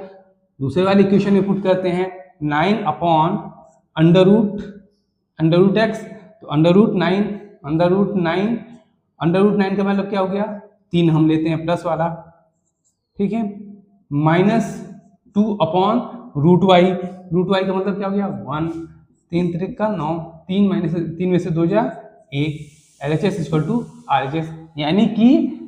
दूसरे वाले इक्वेशन में पुट करते हैं 9/√x, तो √9 का मतलब क्या हो गया 3 हम लेते हैं प्लस वाला। ठीक है, -2/√y, √y का मतलब क्या हो गया 1, 3 त्रिक का 9, 3 में से 2 जा 1, LHS इक्वल टू RHS, यानी कि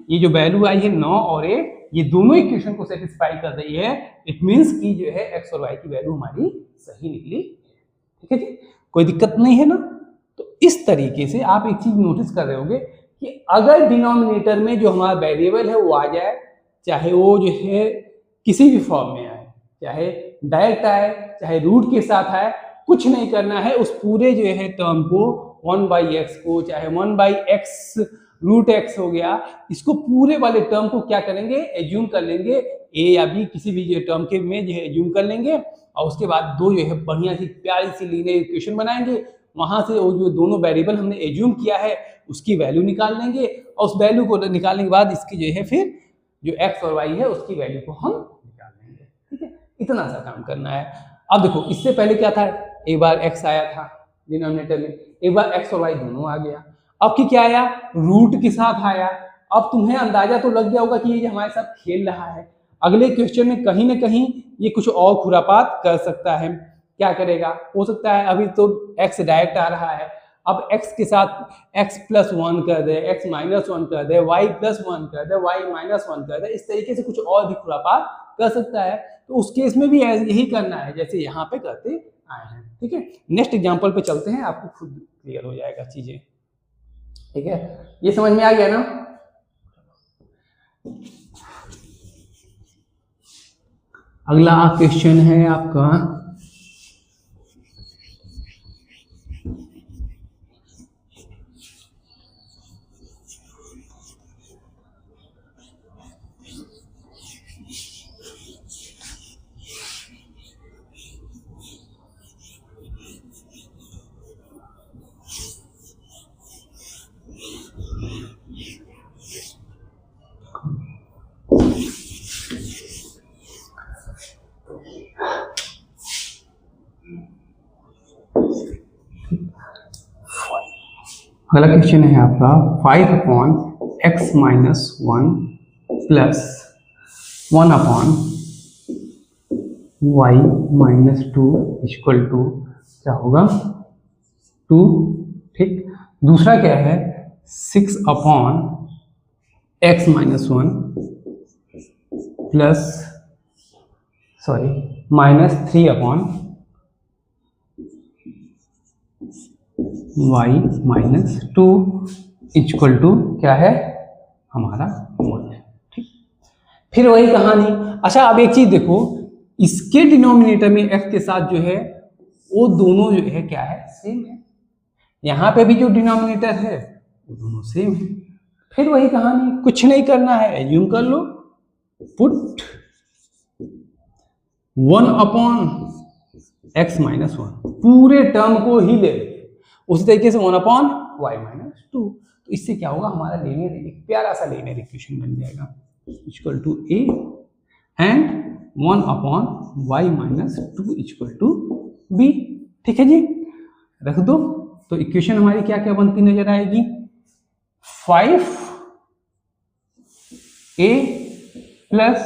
ये जो वैल्यू आई है 9 और 1 ये दोनों इक्वेशन को सेटिस्फाई कर रही है। इट मींस कि जो है x और y की वैल्यू हमारी सही निकली। ठीक है जी, कोई दिक्कत नहीं है ना। तो इस तरीके से आप एक चीज नोटिस कर रहे होंगे कि अगर डिनोमिनेटर में जो हमारा वेरिएबल है वो आ जाए, चाहे वो जो है किसी भी फॉर्म में आए, चाहे डायरेक्ट आए चाहे रूट के साथ आए, कुछ नहीं करना है, उस पूरे जो है टर्म को 1/x को चाहे 1/x रूट एक्स हो गया, इसको पूरे वाले टर्म को क्या करेंगे, एज्यूम कर लेंगे, ए या बी किसी भी जो टर्म के में जो है एज्यूम कर लेंगे, और उसके बाद दो जो है बढ़िया सी प्यारी सी लीनियर इक्वेशन बनाएंगे, वहां से वो जो दोनों वेरिएबल हमने एज्यूम किया है उसकी वैल्यू निकाल लेंगे, और उस वैल्यू को निकालने के बाद इसकी जो है फिर जो एक्स और वाई है उसकी वैल्यू को हम निकाल लेंगे। ठीक है, इतना सा काम करना है। अब देखो इससे पहले क्या था, एक बार एक्स आया था डिनोमिनेटर में, एक बार एक्स और वाई दोनों आ गया, अब की क्या आया, रूट के साथ आया। अब तुम्हें अंदाजा तो लग गया होगा कि ये हमारे साथ खेल रहा है, अगले क्वेश्चन में कहीं ना कहीं ये कुछ और खुरापात कर सकता है। क्या करेगा, हो सकता है अभी तो x डायरेक्ट आ रहा है, अब x के साथ x प्लस 1 कर दे, x माइनस 1 कर दे, y प्लस 1 कर दे, y माइनस 1 कर दे, इस तरीके से कुछ और भी खुरापात कर सकता है। तो उस केस में भी यही करना है जैसे यहाँ पे करते आए हैं। ठीक है, नेक्स्ट एग्जाम्पल पे चलते हैं, आपको खुद क्लियर हो जाएगा चीजें। ठीक है, ये समझ में आ गया ना। अगला क्वेश्चन है आपका अगला क्वेश्चन है आपका 5/x minus 1 plus 1/y minus 2 equal to क्या होगा 2। ठीक, दूसरा क्या है 6/x minus 1 plus minus 3/y minus 2 equal to क्या है हमारा 1 है। ठीक, फिर वही कहानी। अच्छा, अब एक चीज देखो, इसके डिनोमिनेटर में f के साथ जो है वो दोनों जो है क्या है, सेम है। यहाँ पे भी जो डिनोमिनेटर है वो दोनों सेम है। फिर वही कहानी, कुछ नहीं करना है, एज्यूम कर लो, पुट 1/x माइनस 1 पूरे टर्म को ही ले, उसी तरीके से 1/y माइनस 2। तो इससे क्या होगा, हमारा लीनियर एक प्यारा सा लीनियर इक्वेशन बन जाएगा equal to a and 1/y minus 2 equal to b। ठीक है जी, रख दो। तो इक्वेशन हमारी क्या क्या बनती नजर आएगी, 5a plus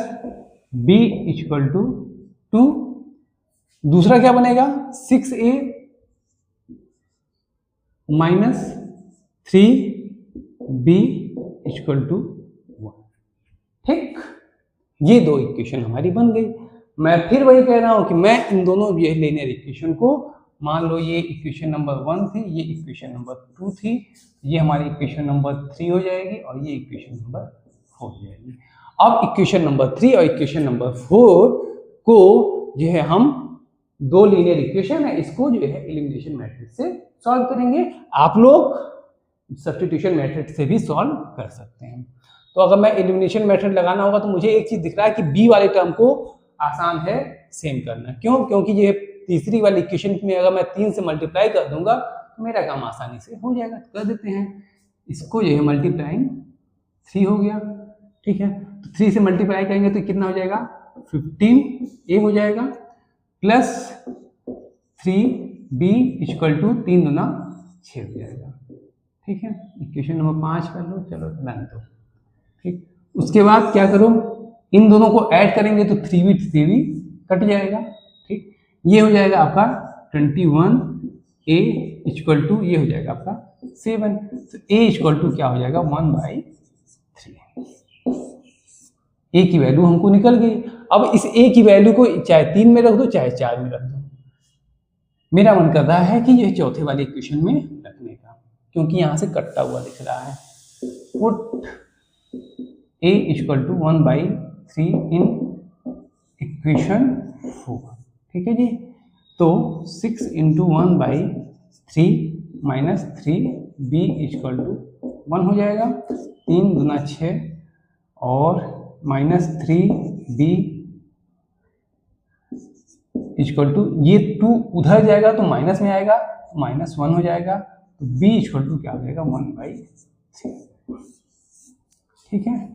b equal to 2। दूसरा क्या बनेगा 6a minus 3b equal to 1। ठीक, ये दो इक्वेशन हमारी बन गई। मैं फिर वही कह रहा हूं कि मैं इन दोनों ये लीनियर इक्वेशन को, मान लो ये इक्वेशन नंबर 1 थी, ये इक्वेशन नंबर 2 थी, ये हमारी इक्वेशन नंबर 3 हो जाएगी और ये इक्वेशन नंबर 4 हो जाएगी। अब इक्वेशन नंबर 3 और इक्वेशन नंबर 4 को जो है हम दो लीनियर इक्वेशन है, इसको जो है एलिमिनेशन मेथड से सॉल्व करेंगे। आप लोग सब्स्टिट्यूशन मेथड से भी सॉल्व कर सकते हैं। तो अगर मैं एलिमिनेशन मेथड लगाना होगा तो मुझे एक चीज दिख रहा है कि बी वाले टर्म को आसान है सेम करना। क्यों, क्योंकि ये तीसरी वाली इक्वेशन में अगर मैं 3 से मल्टीप्लाई कर दूंगा तो मेरा काम आसानी से हो जाएगा। कर देते हैं इसको, जो है मल्टीप्लाइंग 3 हो गया। ठीक है, तो 3 से मल्टीप्लाई करेंगे तो कितना हो जाएगा 15a हो जाएगा प्लस 3b इक्वल टू 3 दूना 6 हो जाएगा। ठीक है, इक्वेशन नंबर 5 कर लो, चलो डन दो। ठीक, उसके बाद क्या करो, इन दोनों को ऐड करेंगे तो 3b कट जाएगा। ठीक, ये हो जाएगा आपका 21a इक्वल टू ये हो जाएगा आपका 7। तो a इक्वल टू क्या हो जाएगा 1/3। a की वैल्यू हमको निकल गई। अब इस a की वैल्यू को चाहे 3 में रख दो चाहे 4 में रख दो। मेरा मन कर रहा है कि यह चौथे वाले इक्वेशन में रखने का, क्योंकि यहां से कटता हुआ दिख रहा है। Put a equal to 1/3 in equation 4। ठीक है जी, तो 6 × 1/3 माइनस 3b इक्वल टू 1 हो जाएगा, 3 दूना 6 और -3b इक्वल टू, ये 2 उधर जाएगा तो माइनस में आएगा, -1 हो जाएगा, तो b इक्वल टू क्या हो जाएगा 1/3। ठीक है,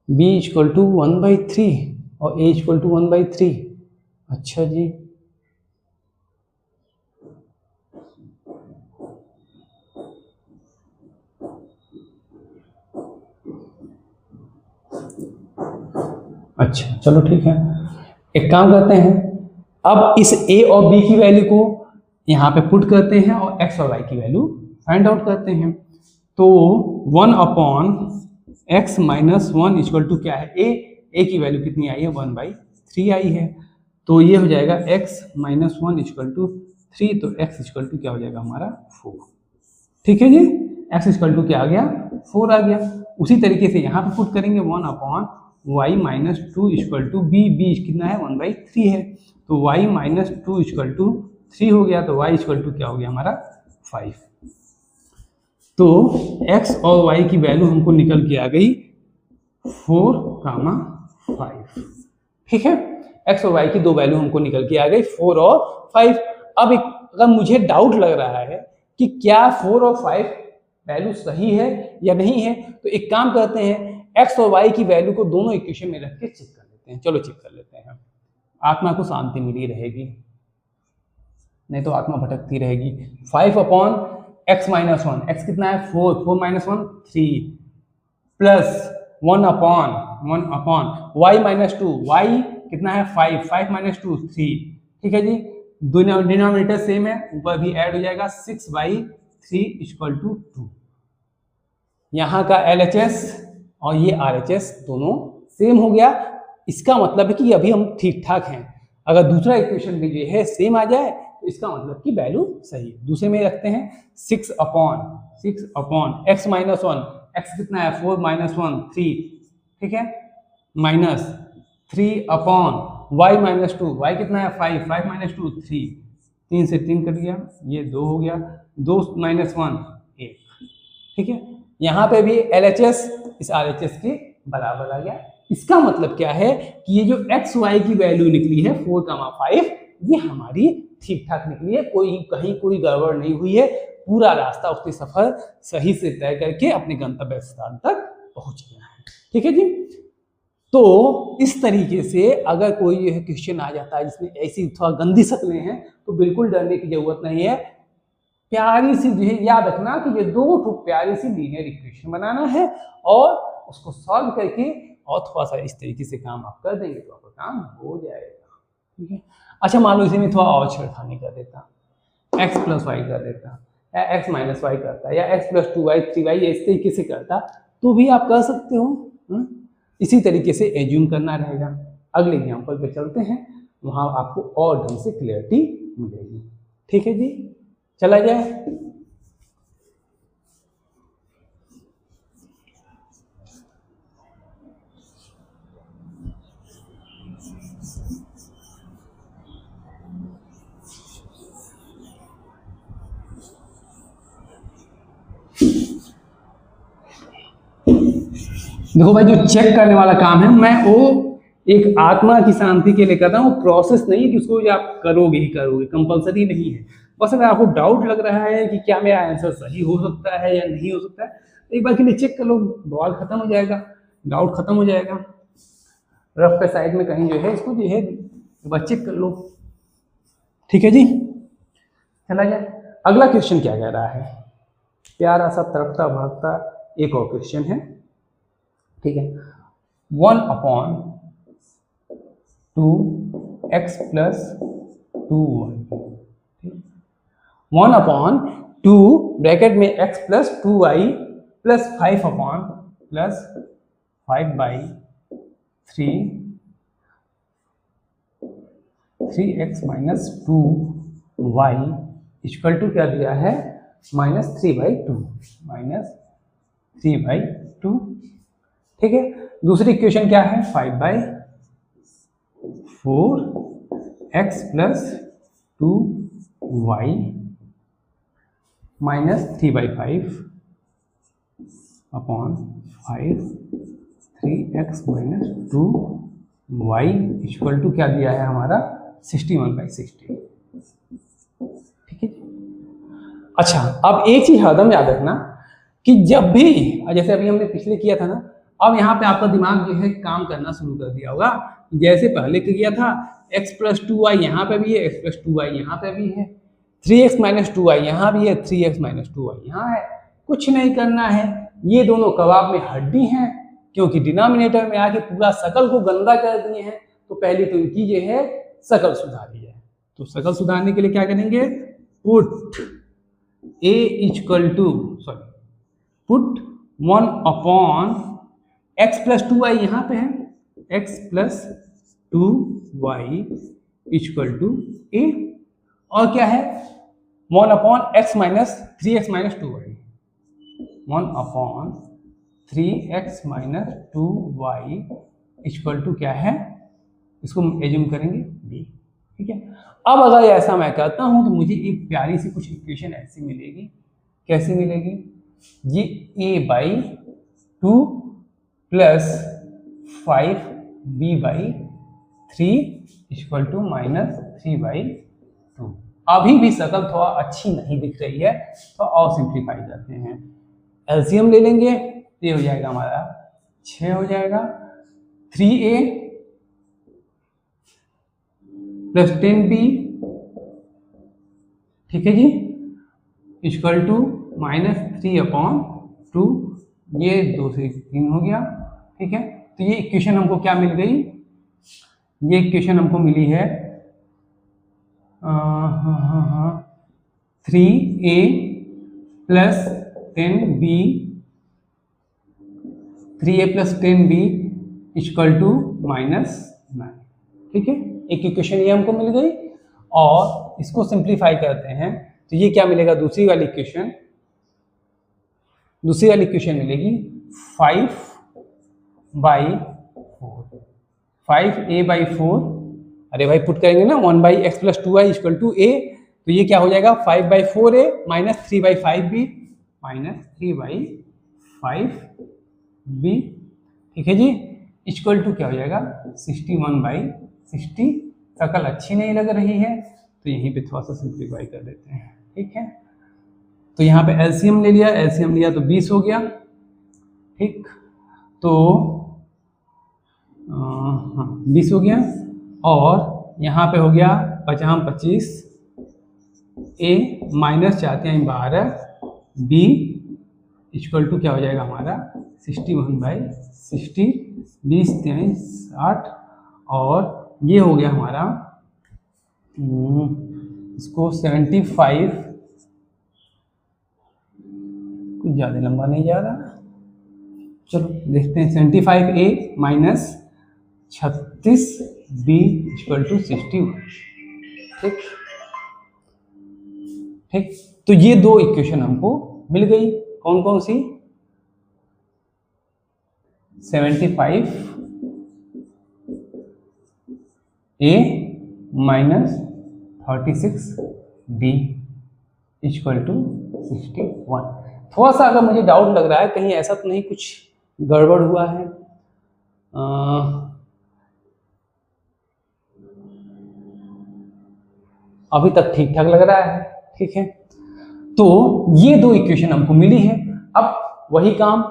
b इक्वल टू 1/3 और a इक्वल टू 1/3। अच्छा जी, अच्छा चलो ठीक है, एक काम करते हैं, अब इस a और b की वैल्यू को यहाँ पे पुट करते हैं और x और y की वैल्यू फाइंड आउट करते हैं। तो 1/x - 1 इक्वल टू क्या है, a की वैल्यू कितनी आई है 1/3 आई है, तो ये हो जाएगा x - 1 इक्वल टू 3, तो x इक्वल टू क्या हो जाएगा हमारा 4। ठीक है जी, x इक्वल टू क्या आ गया 4 आ गया। उसी तरीके से यहाँ पे पुट करेंगे 1/y - 2 इक्वल टू b कितना है 1/3 है, तो y - 2 इक्वल टू 3 हो गया, तो y इक्वल टू क्या हो गया हमारा 5। तो x और y की वैल्यू हमको निकल के आ गई 4, 5। ठीक है, x और y की दो वैल्यू हमको निकल के आ गई 4 और 5। अब अगर मुझे डाउट लग रहा है कि क्या 4 और 5 वैल्यू सही है या नहीं है, तो एक काम करते हैं, x और y की वैल्यू को दोनों इक्वेशन में रख के चेक कर लेते हैं। चलो चेक कर लेते हैं, आत्मा को शांति मिली रहेगी, नहीं तो आत्मा भटकती रहेगी। 5/x - 1, x कितना है 4, 4 - 1 3, प्लस 1/y - 2, y कितना है 5, 5 - 2 3। ठीक है जी, डिनोमिनेटर सेम है, ऊपर भी ऐड हो जाएगा 6/3 इक्वल टू 2। यहाँ का LHS और ये RHS दोनों सेम हो गया, इसका मतलब है कि अभी हम ठीक ठाक हैं। अगर दूसरा इक्वेशन भी जो है सेम आ जाए तो इसका मतलब कि वैल्यू सही है। दूसरे में रखते हैं 6/x - 1, x कितना है 4 - 1 3, ठीक है, माइनस 3/y - 2, y कितना है 5, 5 - 2 3, 3 से 3 कट गया, ये 2 हो गया, 2 - 1 1। ठीक है, यहाँ पे भी LHS इस RHS के बराबर आ गया। इसका मतलब क्या है कि ये जो x y की वैल्यू निकली है 4, 5, ये हमारी ठीक ठाक निकली है, कहीं कोई गड़बड़ नहीं हुई है, पूरा रास्ता उसके सफर सही से तय करके अपने गंतव्य स्थान तक पहुंच गया है। ठीक है जी, तो इस तरीके से अगर कोई यह क्वेश्चन आ जाता है जिसमें ऐसी थोड़ा गंदी शक्लें हैं, तो बिल्कुल डरने की जरूरत नहीं है। प्यारी सी जो है याद रखना कि ये दो प्यारी सी लीनियर इक्वेशन बनाना है और उसको सॉल्व करके और थोड़ा सा इस तरीके से काम आप कर देंगे तो आपका काम हो जाएगा। ठीक है, अच्छा मान लो इसे मैं थोड़ा और छेड़खानी कर देता, x + y कर देता, या x - y करता, या x + 2y 3y इस तरीके से करता, तो भी आप कर सकते हो। इसी तरीके से एज्यूम करना रहेगा। अगले एग्जाम्पल पे चलते हैं, वहां आपको और ढंग से क्लियरिटी मिलेगी। ठीक है जी, चला जाए। देखो भाई, जो चेक करने वाला काम है मैं वो एक आत्मा की शांति के लिए करता हूँ, प्रोसेस नहीं है कि उसको आप करोगे ही करोगे, कंपलसरी नहीं है। बस अगर आपको डाउट लग रहा है कि क्या मेरा आंसर सही हो सकता है या नहीं हो सकता है, तो एक बार के लिए चेक कर लो, बवाल खत्म हो जाएगा, डाउट खत्म हो जाएगा। रफ पे साइड में कहीं जो है इसको जो है एक बार चेक कर लो। ठीक है जी, चला जाए। अगला क्वेश्चन क्या कह रहा है, प्यारा सा तड़पता भड़कता एक और क्वेश्चन है। ठीक है, 1/2x + 2y, 1/2 ब्रैकेट में x + 2y + 5/3 3x - 2y equal to क्या दिया है -3/2, -3/2। ठीक है, दूसरी इक्वेशन क्या है 5/4x + 2y -3/5 upon 5 3x minus 2y equal to क्या दिया है हमारा 61/60। ठीक है। अच्छा, अब एक चीज हरदम याद रखना कि जब भी, जैसे अभी हमने पिछले किया था ना, अब यहाँ पे आपका दिमाग जो है काम करना शुरू कर दिया होगा। जैसे पहले किया था x प्लस 2y यहाँ पे भी है, x प्लस 2y यहाँ पे भी है, 3x माइनस 2y यहाँ भी है, 3x माइनस 2y यहाँ है। कुछ नहीं करना है, ये दोनों कबाब में हड्डी हैं, क्योंकि डिनोमिनेटर में आके पूरा शकल को गंदा कर दिए हैं। तो पहले तो इनकी जो है शकल सुधारी है। तो शकल सुधारने के लिए क्या करेंगे, put a equal to put 1 upon x plus 2y यहाँ पे है, x plus 2y equal to a, और क्या है 1 upon x minus 3x minus 2y, 1 upon 3x minus 2y equal to क्या है, इसको एज्यूम करेंगे b। ठीक है। अब अगर ऐसा मैं करता हूं तो मुझे एक प्यारी सी कुछ इक्वेशन ऐसी मिलेगी। कैसी मिलेगी, ये a by 2 plus 5b/3 equal to minus 3/2। अभी भी शकल थोड़ा अच्छी नहीं दिख रही है, तो और सिंप्लीफाई करते हैं। एलसीएम ले लेंगे, ये हो जाएगा हमारा 6 हो जाएगा, 3a प्लस 10b, ठीक है जी, इक्वल टू माइनस 3/2, ये 2 से 3 हो गया। ठीक है। तो ये इक्वेशन हमको क्या मिल गई, ये इक्वेशन हमको मिली है 3a plus 10b, 3a plus 10b equal to minus 9। ठीक है, एक इक्वेशन ये हमको मिल गई, और इसको सिंप्लीफाई करते हैं तो ये क्या मिलेगा, दूसरी वाली इक्वेशन मिलेगी 5/4, 5a/4। अरे भाई पुट करेंगे ना 1/x plus 2y equal to a, तो ये क्या हो जाएगा 5/4a minus 3/5b minus 3/5b। ठीक है जी, इक्वल टू क्या हो जाएगा 61/60। शकल अच्छी नहीं लग रही है, तो यहीं पे थोड़ा सा सिंप्लीफाई कर देते हैं। ठीक है, तो यहाँ पे एलसीएम ले लिया, तो 20 हो गया। ठीक, तो 20 हो गया, और यहाँ पे हो गया 25, a माइनस चाहते हैं 12, b इक्वल टू क्या हो जाएगा हमारा 61/60, 20 3 60, और ये हो गया हमारा इसको 75, कुछ ज़्यादा लंबा नहीं जा रहा, चलो देखते हैं। 75a minus 36b equal to 61। ठीक ठीक, तो ये दो इक्वेशन हमको मिल गई। कौन कौन सी, 75a minus 36b equal to 61। थोड़ा सा अगर मुझे डाउट लग रहा है कहीं ऐसा तो नहीं कुछ गड़बड़ हुआ है, अभी तक ठीक ठाक लग रहा है। ठीक है, तो ये दो इक्वेशन हमको मिली है। अब वही काम,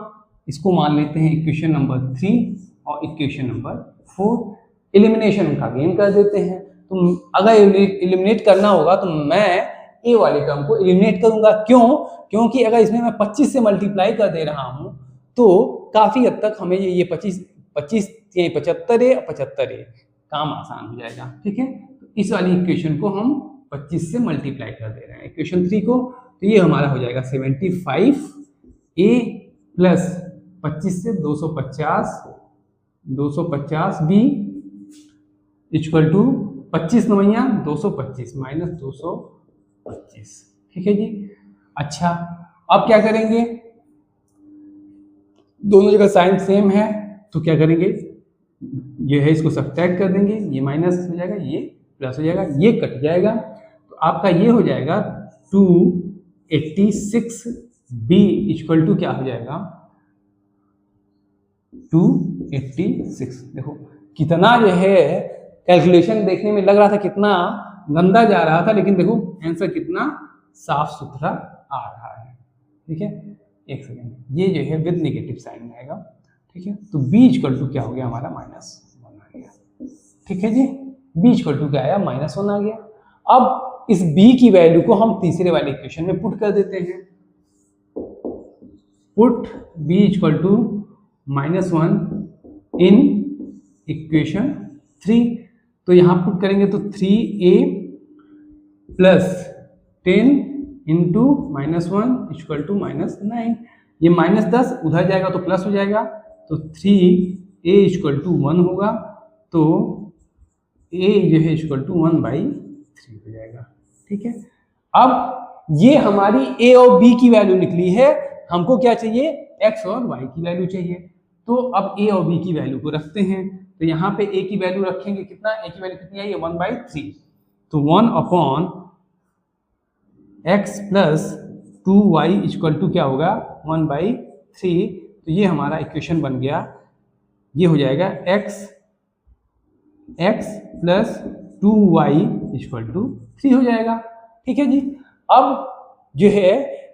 इसको मान लेते हैं इक्वेशन नंबर 3 और इक्वेशन नंबर 4, एलिमिनेशन का गेम कर देते हैं। तो अगर एलिमिनेट करना होगा तो मैं ए वाले टर्म को एलिमिनेट करूंगा। क्यों? क्योंकि अगर इसमें मैं 25 से मल्टीप्लाई कर दे रहा हूं तो काफी हद तक हमें ये 25 75 है, 75 है, काम आसान हो जाएगा। ठीक है, तो इस वाली इक्वेशन को हम 25 से मल्टीप्लाई कर दे रहे हैं इक्वेशन 3 को, तो ये हमारा हो जाएगा 75a प्लस 25 से 250b इक्वल टू 25 नवैया 225 माइनस 225। ठीक है जी। अच्छा, अब क्या करेंगे, दोनों जगह साइन सेम है तो क्या करेंगे, ये है इसको सब्ट्रैक्ट कर देंगे, ये माइनस हो जाएगा, ये प्लस हो जाएगा, ये कट जाएगा, तो आपका ये हो जाएगा 286b इक्वल टू क्या हो जाएगा 286। देखो कितना जो है कैलकुलेशन देखने में लग रहा था कितना गंदा जा रहा था, लेकिन देखो आंसर कितना साफ सुथरा आ रहा है। ठीक है, एक सेकेंड, ये जो है विद नेगेटिव साइन में आएगा। ठीक है, तो b इक्वल टू क्या हो गया हमारा -1 आ गया। ठीक है जी, b इक्वल टू क्या आया -1 आ गया। अब इस b की वैल्यू को हम तीसरे वाले इक्वेशन में पुट कर देते हैं। Put b equal to -1 in equation 3। तो यहां पुट करेंगे तो 3a plus 10 into -1 equal to -9। ये -10 उधर जाएगा तो प्लस हो जाएगा, तो 3a इक्वल टू 1 होगा, तो a जो है इक्वल टू 1/3 हो जाएगा। ठीक है, अब ये हमारी a और b की वैल्यू निकली है, हमको क्या चाहिए x और y की वैल्यू चाहिए। तो अब a और b की वैल्यू को रखते हैं, तो यहाँ पे a की वैल्यू रखेंगे कितना, a की वैल्यू कितनी आई है 1/3, तो 1/x plus 2y equal to क्या होगा 1/3। तो ये हमारा इक्वेशन बन गया, ये हो जाएगा x plus 2y equal to 3 हो जाएगा। ठीक है जी, अब जो है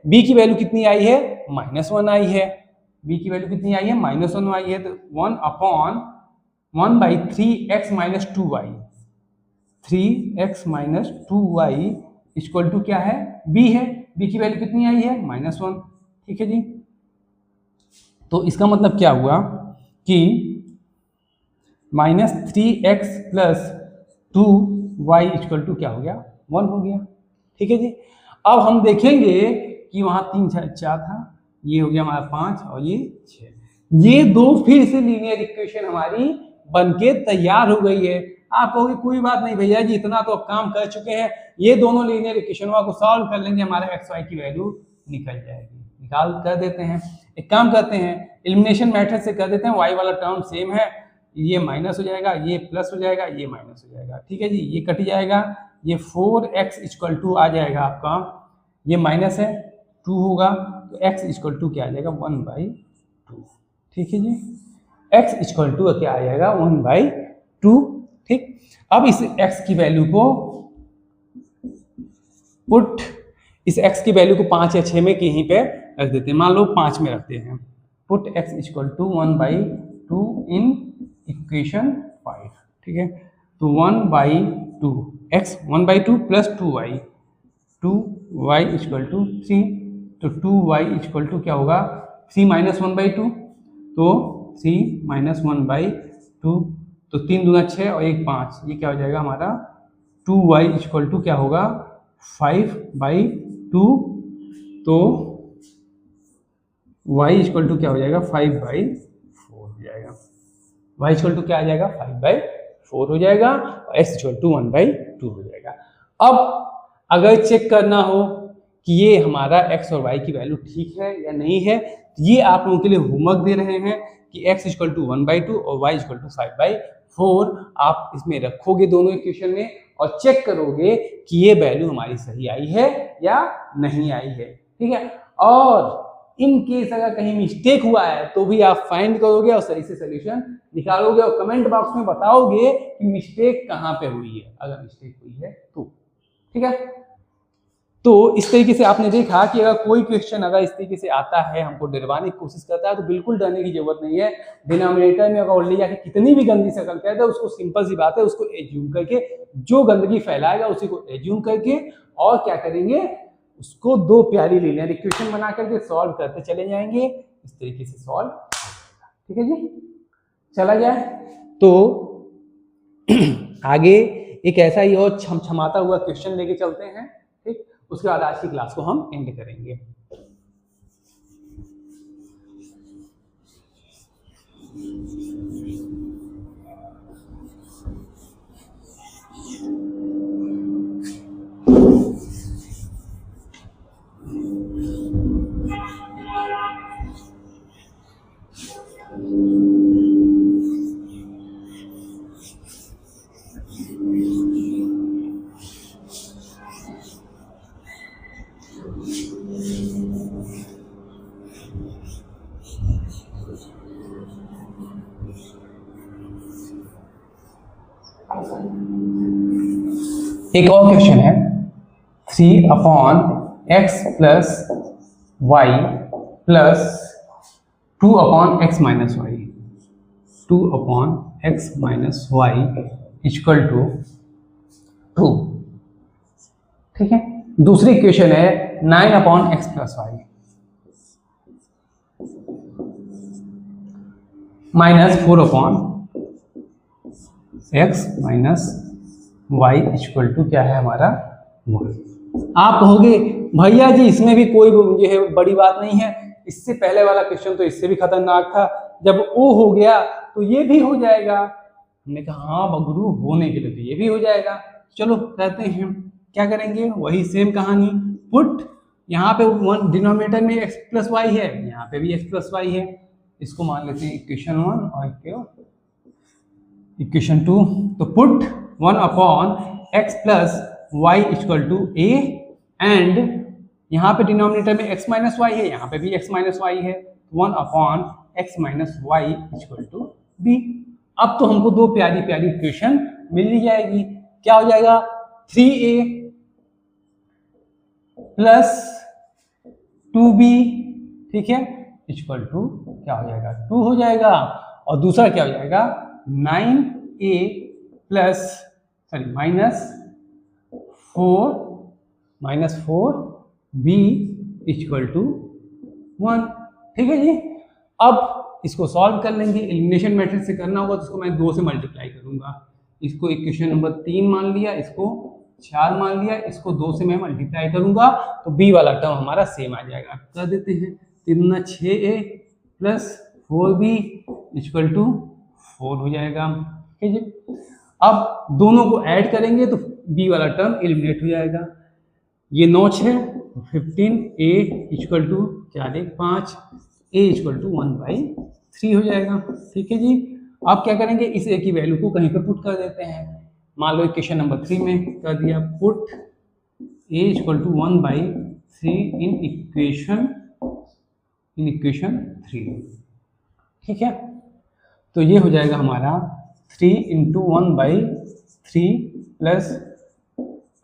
b की वैल्यू कितनी आई है -1 आई है, b की वैल्यू कितनी आई है -1 आई है, तो 1/3x minus 2y, 3x minus 2y equal to क्या है b है, b की वैल्यू कितनी आई है -1। ठीक है जी, तो इसका मतलब क्या हुआ कि -3x plus 2y equal to क्या हो गया 1 हो गया। ठीक है जी, अब हम देखेंगे कि वहां 3 4 था, ये हो गया हमारा 5 और ये 6, ये दो फिर से लीनियर इक्वेशन हमारी बनके तैयार हो गई है। आप कहोगे कोई बात नहीं भैया जी, इतना तो अब काम कर चुके हैं, ये दोनों लीनियर इक्वेशनों को सॉल्व कर लेंगे, हमारा एक्स वाई की वैल्यू निकल जाएगी। निकाल कर देते हैं, एक काम करते हैं एलिमिनेशन मेथड से कर देते हैं, वाई वाला टर्म सेम है, ये माइनस हो जाएगा, ये प्लस हो जाएगा, ये माइनस हो जाएगा। ठीक है जी, ये कट जाएगा, ये 4x इक्वल टू आ जाएगा आपका, ये माइनस है 2 होगा, तो x इक्वल टू क्या आ जाएगा 1/2। ठीक है जी, x इक्वल टू क्या आ जाएगा 1/2। ठीक, अब इस x की वैल्यू को पुट, इस x की वैल्यू को 5 या 6 में कहीं पे रख देते हैं, मान लो 5 में रखते हैं। Put x equal to 1/2 in equation 5। ठीक है, तो 1/2 x 1/2 plus 2y, 2y equal to 3, तो 2y इक्वल टू क्या होगा 3 माइनस 1/2, तो 3 माइनस 1/2, तो 3 दूना 6 और 1 5, ये क्या हो जाएगा हमारा 2y इक्वल टू क्या होगा 5/2, तो y इक्वल टू क्या हो जाएगा 5/4 हो जाएगा, y इक्वल टू क्या आ जाएगा 5/4 हो जाएगा, और x इक्वल टू 1/2 हो जाएगा। अब अगर चेक करना हो कि ये हमारा x और y की वैल्यू ठीक है या नहीं है, तो ये आप लोगों के लिए होमवर्क दे रहे हैं कि x इक्वल टू 1/2 और y इक्वल टू 5/4 आप इसमें रखोगे दोनों इक्वेशन में, और चेक करोगे कि ये वैल्यू हमारी सही आई है या नहीं आई है। ठीक है, और इन केस अगर कहीं मिस्टेक हुआ है तो भी आप फाइंड करोगे और सही से सोल्यूशन निकालोगे, और कमेंट बॉक्स में बताओगे कि मिस्टेक कहाँ पे हुई है, अगर मिस्टेक हुई है तो। ठीक है, तो इस तरीके से आपने देखा कि अगर कोई क्वेश्चन अगर इस तरीके से आता है, हमको डरवाने की कोशिश करता है, तो बिल्कुल डरने की जरूरत नहीं है। डिनोमिनेटर में अगर ले जाके कितनी भी गंदी शक्ल कहते हैं, उसको सिंपल सी बात है, उसको एज्यूम करके, जो गंदगी फैलाएगा उसी को एज्यूम करके, और क्या करेंगे उसको दो प्यारी लीनियर इक्वेशन बना करके सॉल्व करते चले जाएंगे, इस तरीके से सॉल्व। ठीक है जी, चला जाए तो आगे एक ऐसा ही और छमछमाता हुआ क्वेश्चन लेके चलते हैं। ठीक, उसके बाद आज की क्लास को हम एंड करेंगे। एक और क्वेश्चन है 3/x plus y plus 2/x minus y, 2/x minus y equal to 2। ठीक है। दूसरी इक्वेशन है 9/x plus y minus 4/x minus y equal to क्या है हमारा 1। आप कहोगे भैया जी इसमें भी कोई जो है बड़ी बात नहीं है, इससे पहले वाला क्वेश्चन तो इससे भी खतरनाक था, जब ओ हो गया तो ये भी हो जाएगा। हमने कहा हाँ बगरू होने के लिए तो ये भी हो जाएगा। चलो कहते हैं क्या करेंगे, वही सेम कहानी, पुट यहाँ पे वन डिनोमिनेटर में x प्लस वाई है, यहाँ पे भी x प्लस वाई है, इसको मान लेते हैं इक्वेशन 1 और इक्वेशन 2। तो put 1/x plus y equal to a and यहाँ पे डिनोमिनेटर में x माइनस वाई है, यहाँ पे भी x माइनस वाई है, 1/x minus y equal to b। अब तो हमको दो प्यारी प्यारी इक्वेशन मिल ही जाएगी। क्या हो जाएगा 3a प्लस 2b, ठीक है, इक्वल टू क्या हो जाएगा 2 हो जाएगा, और दूसरा क्या हो जाएगा 9a plus sorry minus 4b equal to 1। ठीक है जी। अब इसको सॉल्व कर लेंगे, एलिमिनेशन मेथड से करना होगा तो इसको मैं 2 से मल्टीप्लाई करूंगा। इसको इक्वेशन नंबर 3 मान लिया, इसको 4 मान लिया, इसको 2 से मैं मल्टीप्लाई करूंगा तो b वाला टर्म हमारा सेम आ जाएगा। कर देते हैं 3 6a plus 4b equal to 4 हो जाएगा। ठीक है जी। अब दोनों को ऐड करेंगे तो b वाला टर्म एलिमिनेट हो जाएगा। ये नॉच है 15a इक्वल टू क्या देख 5, a इक्वल टू 1/3 हो जाएगा। ठीक है जी। अब क्या करेंगे, इस a की वैल्यू को कहीं पर पुट कर देते हैं। मान लो इक्वेशन नंबर 3 में कर दिया put a equal to 1/3 in equation 3। ठीक है। तो ये हो जाएगा हमारा 3 into 1/3 plus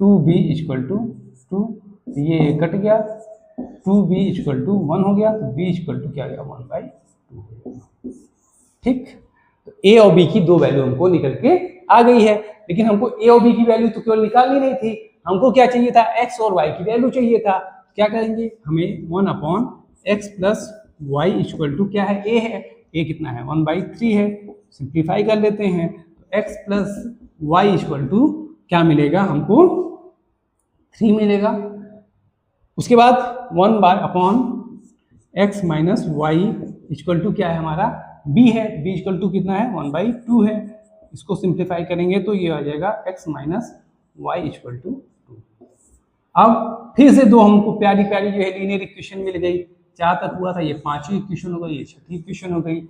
2b equal to 2, ये कट गया, 2b इक्वल टू 1 हो गया, तो b इक्वल टू क्या गया 1/2 हो गया। ठीक। तो a और b की दो वैल्यू हमको निकल के आ गई है, लेकिन हमको a और b की वैल्यू तो केवल निकालनी नहीं थी, हमको क्या चाहिए था x और y की वैल्यू चाहिए था। क्या करेंगे, हमें 1/x plus y equal to क्या है a है, a कितना है 1/3 है, सिंप्लीफाई कर लेते हैं तो x plus y equal to क्या मिलेगा हमको 3 मिलेगा। उसके बाद 1/x minus y equal to क्या है हमारा b है, b इक्वल टू कितना है 1/2 है, इसको सिंप्लीफाई करेंगे तो ये आ जाएगा x minus y equal to 2। अब फिर से दो हमको प्यारी प्यारी जो है लीनियर इक्वेशन मिल गई, 4 तक हुआ था, ये 5वीं इक्वेशन हो गई, ये 6ठी इक्वेशन हो गई।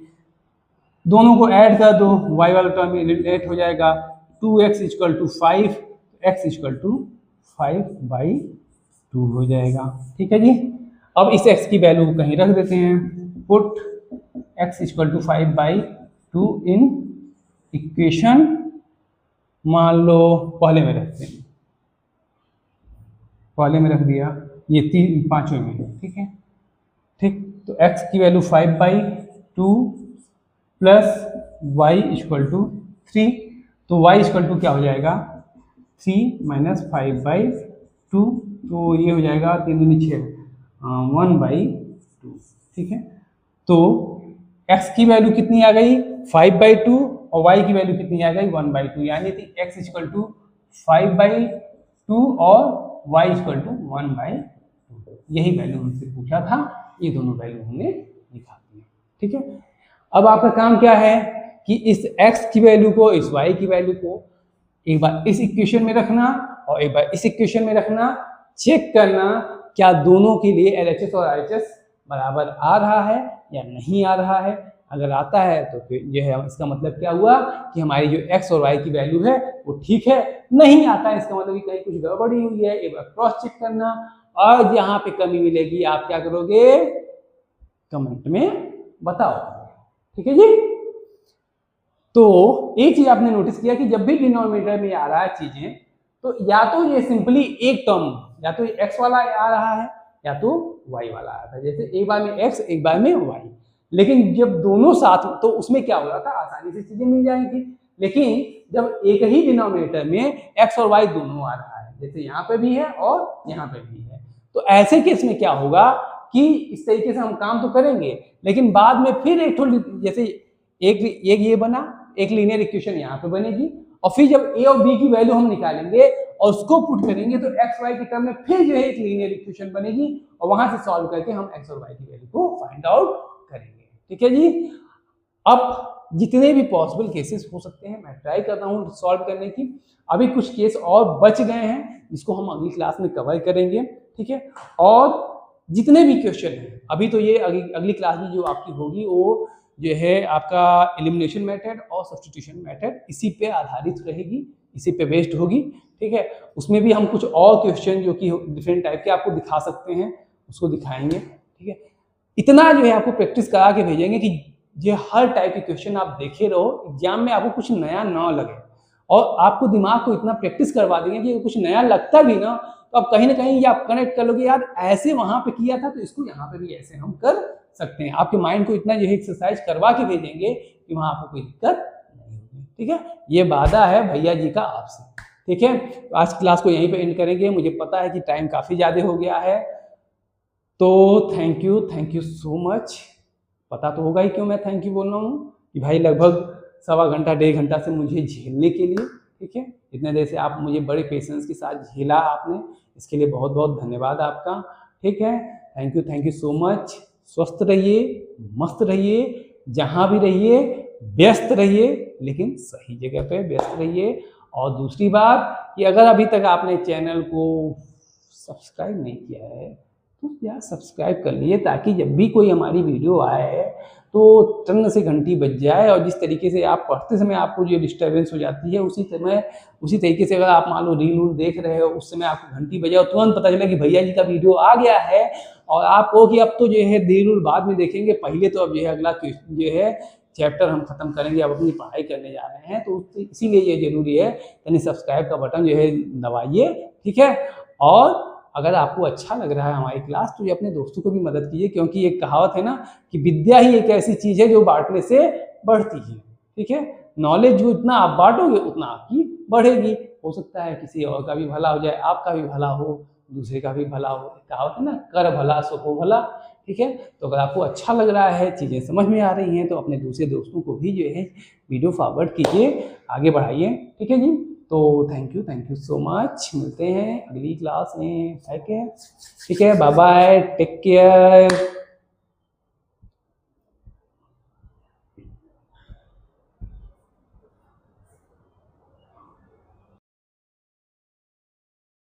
दोनों को ऐड कर दो, y वाला टर्म एलिमिनेट हो जाएगा, 2x equal to 5, x equal to 5/2 हो जाएगा। ठीक है जी। अब इस x की वैल्यू कहीं रख देते हैं, put x equal to 5/2 in equation, मान लो पहले में रखते हैं, पहले में रख दिया, ये 5वें में। ठीक है। ठीक। तो x की value 5/2 plus y equal to 3, तो y इक्वल टू क्या हो जाएगा 3 माइनस 5/2, तो ये हो जाएगा 3 दूनी 6 1/2। ठीक है। तो x की वैल्यू कितनी आ गई 5/2 और y की वैल्यू कितनी आ गई 1/2, यानी कि x इक्वल टू 5/2 और y इक्वल टू 1/2। यही वैल्यू हमसे पूछा था, ये दोनों वैल्यू हमने निकाल दिया। ठीक है। अब आपका काम क्या है कि इस x की वैल्यू को, इस y की वैल्यू को एक बार इस इक्वेशन में रखना और एक बार इस इक्वेशन में रखना, चेक करना क्या दोनों के लिए LHS और RHS बराबर आ रहा है या नहीं आ रहा है। अगर आता है तो फिर यह है, इसका मतलब क्या हुआ कि हमारी जो x और y की वैल्यू है वो ठीक है। नहीं आता है इसका मतलब कि कहीं कुछ गड़बड़ी हुई है, एक बार क्रॉस चेक करना, और जहां पे कमी मिलेगी आप क्या करोगे कमेंट में बताओ। ठीक है जी। तो एक चीज आपने नोटिस किया कि जब भी डिनोमिनेटर में आ रहा है चीजें, तो या तो ये सिंपली एक टर्म, या तो एक्स वाला आ रहा है या तो वाई वाला आ रहा है, जैसे एक बार में एक्स एक बार में वाई। लेकिन जब दोनों साथ, तो उसमें क्या हो रहा था, आसानी से चीजें मिल जाएंगी। लेकिन जब एक ही डिनोमिनेटर में एक्स और वाई दोनों आ रहा है, जैसे यहाँ पे भी है और यहाँ पे भी है, तो ऐसे केस में क्या होगा कि इस तरीके से हम काम तो करेंगे, लेकिन बाद में फिर एक जैसे एक ये बना, एक लीनियर इक्वेशन यहाँ पे बनेगी, और फिर जब ए और बी की वैल्यू हम निकालेंगे और उसको पुट करेंगे तो एक्स वाई के टर्म में फिर जो है एक लीनियर इक्वेशन बनेगी, और वहां से सॉल्व करके हम एक्स और वाई की वैल्यू को फाइंड आउट करेंगे। ठीक है जी। अब जितने भी पॉसिबल केसेस हो सकते हैं मैं ट्राई कर रहा हूँ सॉल्व करने की। अभी कुछ केस और बच गए हैं जिसको हम अगली क्लास में कवर करेंगे। ठीक है, और जितने भी क्वेश्चन हैं, अभी तो ये अगली क्लास में जो आपकी होगी वो जो है आपका एलिमिनेशन मेथड और सब्स्टिट्यूशन मेथड इसी पे आधारित रहेगी, इसी पे बेस्ड होगी। ठीक है, उसमें भी हम कुछ और क्वेश्चन जो कि डिफरेंट टाइप के आपको दिखा सकते हैं उसको दिखाएंगे। ठीक है, इतना जो है आपको प्रैक्टिस करा के भेजेंगे कि ये हर टाइप के क्वेश्चन आप देखे रहो, एग्जाम में आपको कुछ नया ना लगे, और आपको दिमाग को इतना प्रैक्टिस करवा देंगे कि कुछ नया लगता भी ना तो आप कहीं ना कहीं ये आप कनेक्ट कर लोगे, यार ऐसे वहां पे किया था तो इसको यहाँ पे भी ऐसे हम कर सकते हैं। आपके माइंड को इतना जो है एक्सरसाइज करवा के भेजेंगे कि वहां आपको कोई दिक्कत नहीं होगी। ठीक है, ये वादा है भैया जी का आपसे। ठीक है, आज क्लास को यहीं पे एंड करेंगे। मुझे पता है कि टाइम काफी ज्यादा हो गया है, तो थैंक यू सो मच। पता तो होगा ही क्यों मैं थैंक यू बोल रहा हूँ कि भाई लगभग 1.25 घंटा 1.5 घंटा से मुझे झेलने के लिए, ठीक है, इतने देर से आप मुझे बड़े पेशेंस के साथ झेला आपने, इसके लिए बहुत बहुत धन्यवाद आपका। ठीक है, थैंक यू सो मच। स्वस्थ रहिए, मस्त रहिए, जहाँ भी रहिए व्यस्त रहिए, लेकिन सही जगह पे व्यस्त रहिए। और दूसरी बात कि अगर अभी तक आपने चैनल को सब्सक्राइब नहीं किया है तो यार सब्सक्राइब कर लिए, ताकि जब भी कोई हमारी वीडियो आए तो टन से घंटी बज जाए, और जिस तरीके से आप पढ़ते समय आपको जो डिस्टर्बेंस हो जाती है उसी तरीके से अगर आप मान लो रील देख रहे हो उस समय आपको घंटी बजे और तुरंत पता चला कि भैया जी का वीडियो आ गया है, और आप कहो कि अब तो जो है रील बाद में देखेंगे, पहले तो अब जो है अगला जो है चैप्टर हम खत्म करेंगे, अब अपनी पढ़ाई करने जा रहे हैं, तो इसीलिए ये जरूरी है यानी सब्सक्राइब का बटन जो है दबाइए। ठीक है, और अगर आपको अच्छा लग रहा है हमारी क्लास तो ये अपने दोस्तों को भी मदद कीजिए, क्योंकि एक कहावत है ना कि विद्या ही एक ऐसी चीज है जो बांटने से बढ़ती है। ठीक है, नॉलेज जो इतना आप बांटोगे उतना आपकी बढ़ेगी। हो सकता है किसी और का भी भला हो जाए, आपका भी भला हो, दूसरे का भी भला हो। कहावत है ना, कर भला सो हो भला। ठीक है, तो अगर आपको अच्छा लग रहा है, चीज़ें समझ में आ रही हैं, तो अपने दूसरे दोस्तों को भी जो है वीडियो फॉरवर्ड कीजिए, आगे बढ़ाइए। ठीक है जी, तो थैंक यू सो मच। मिलते हैं अगली क्लास में। ठीक है, बाय बाय, टेक केयर।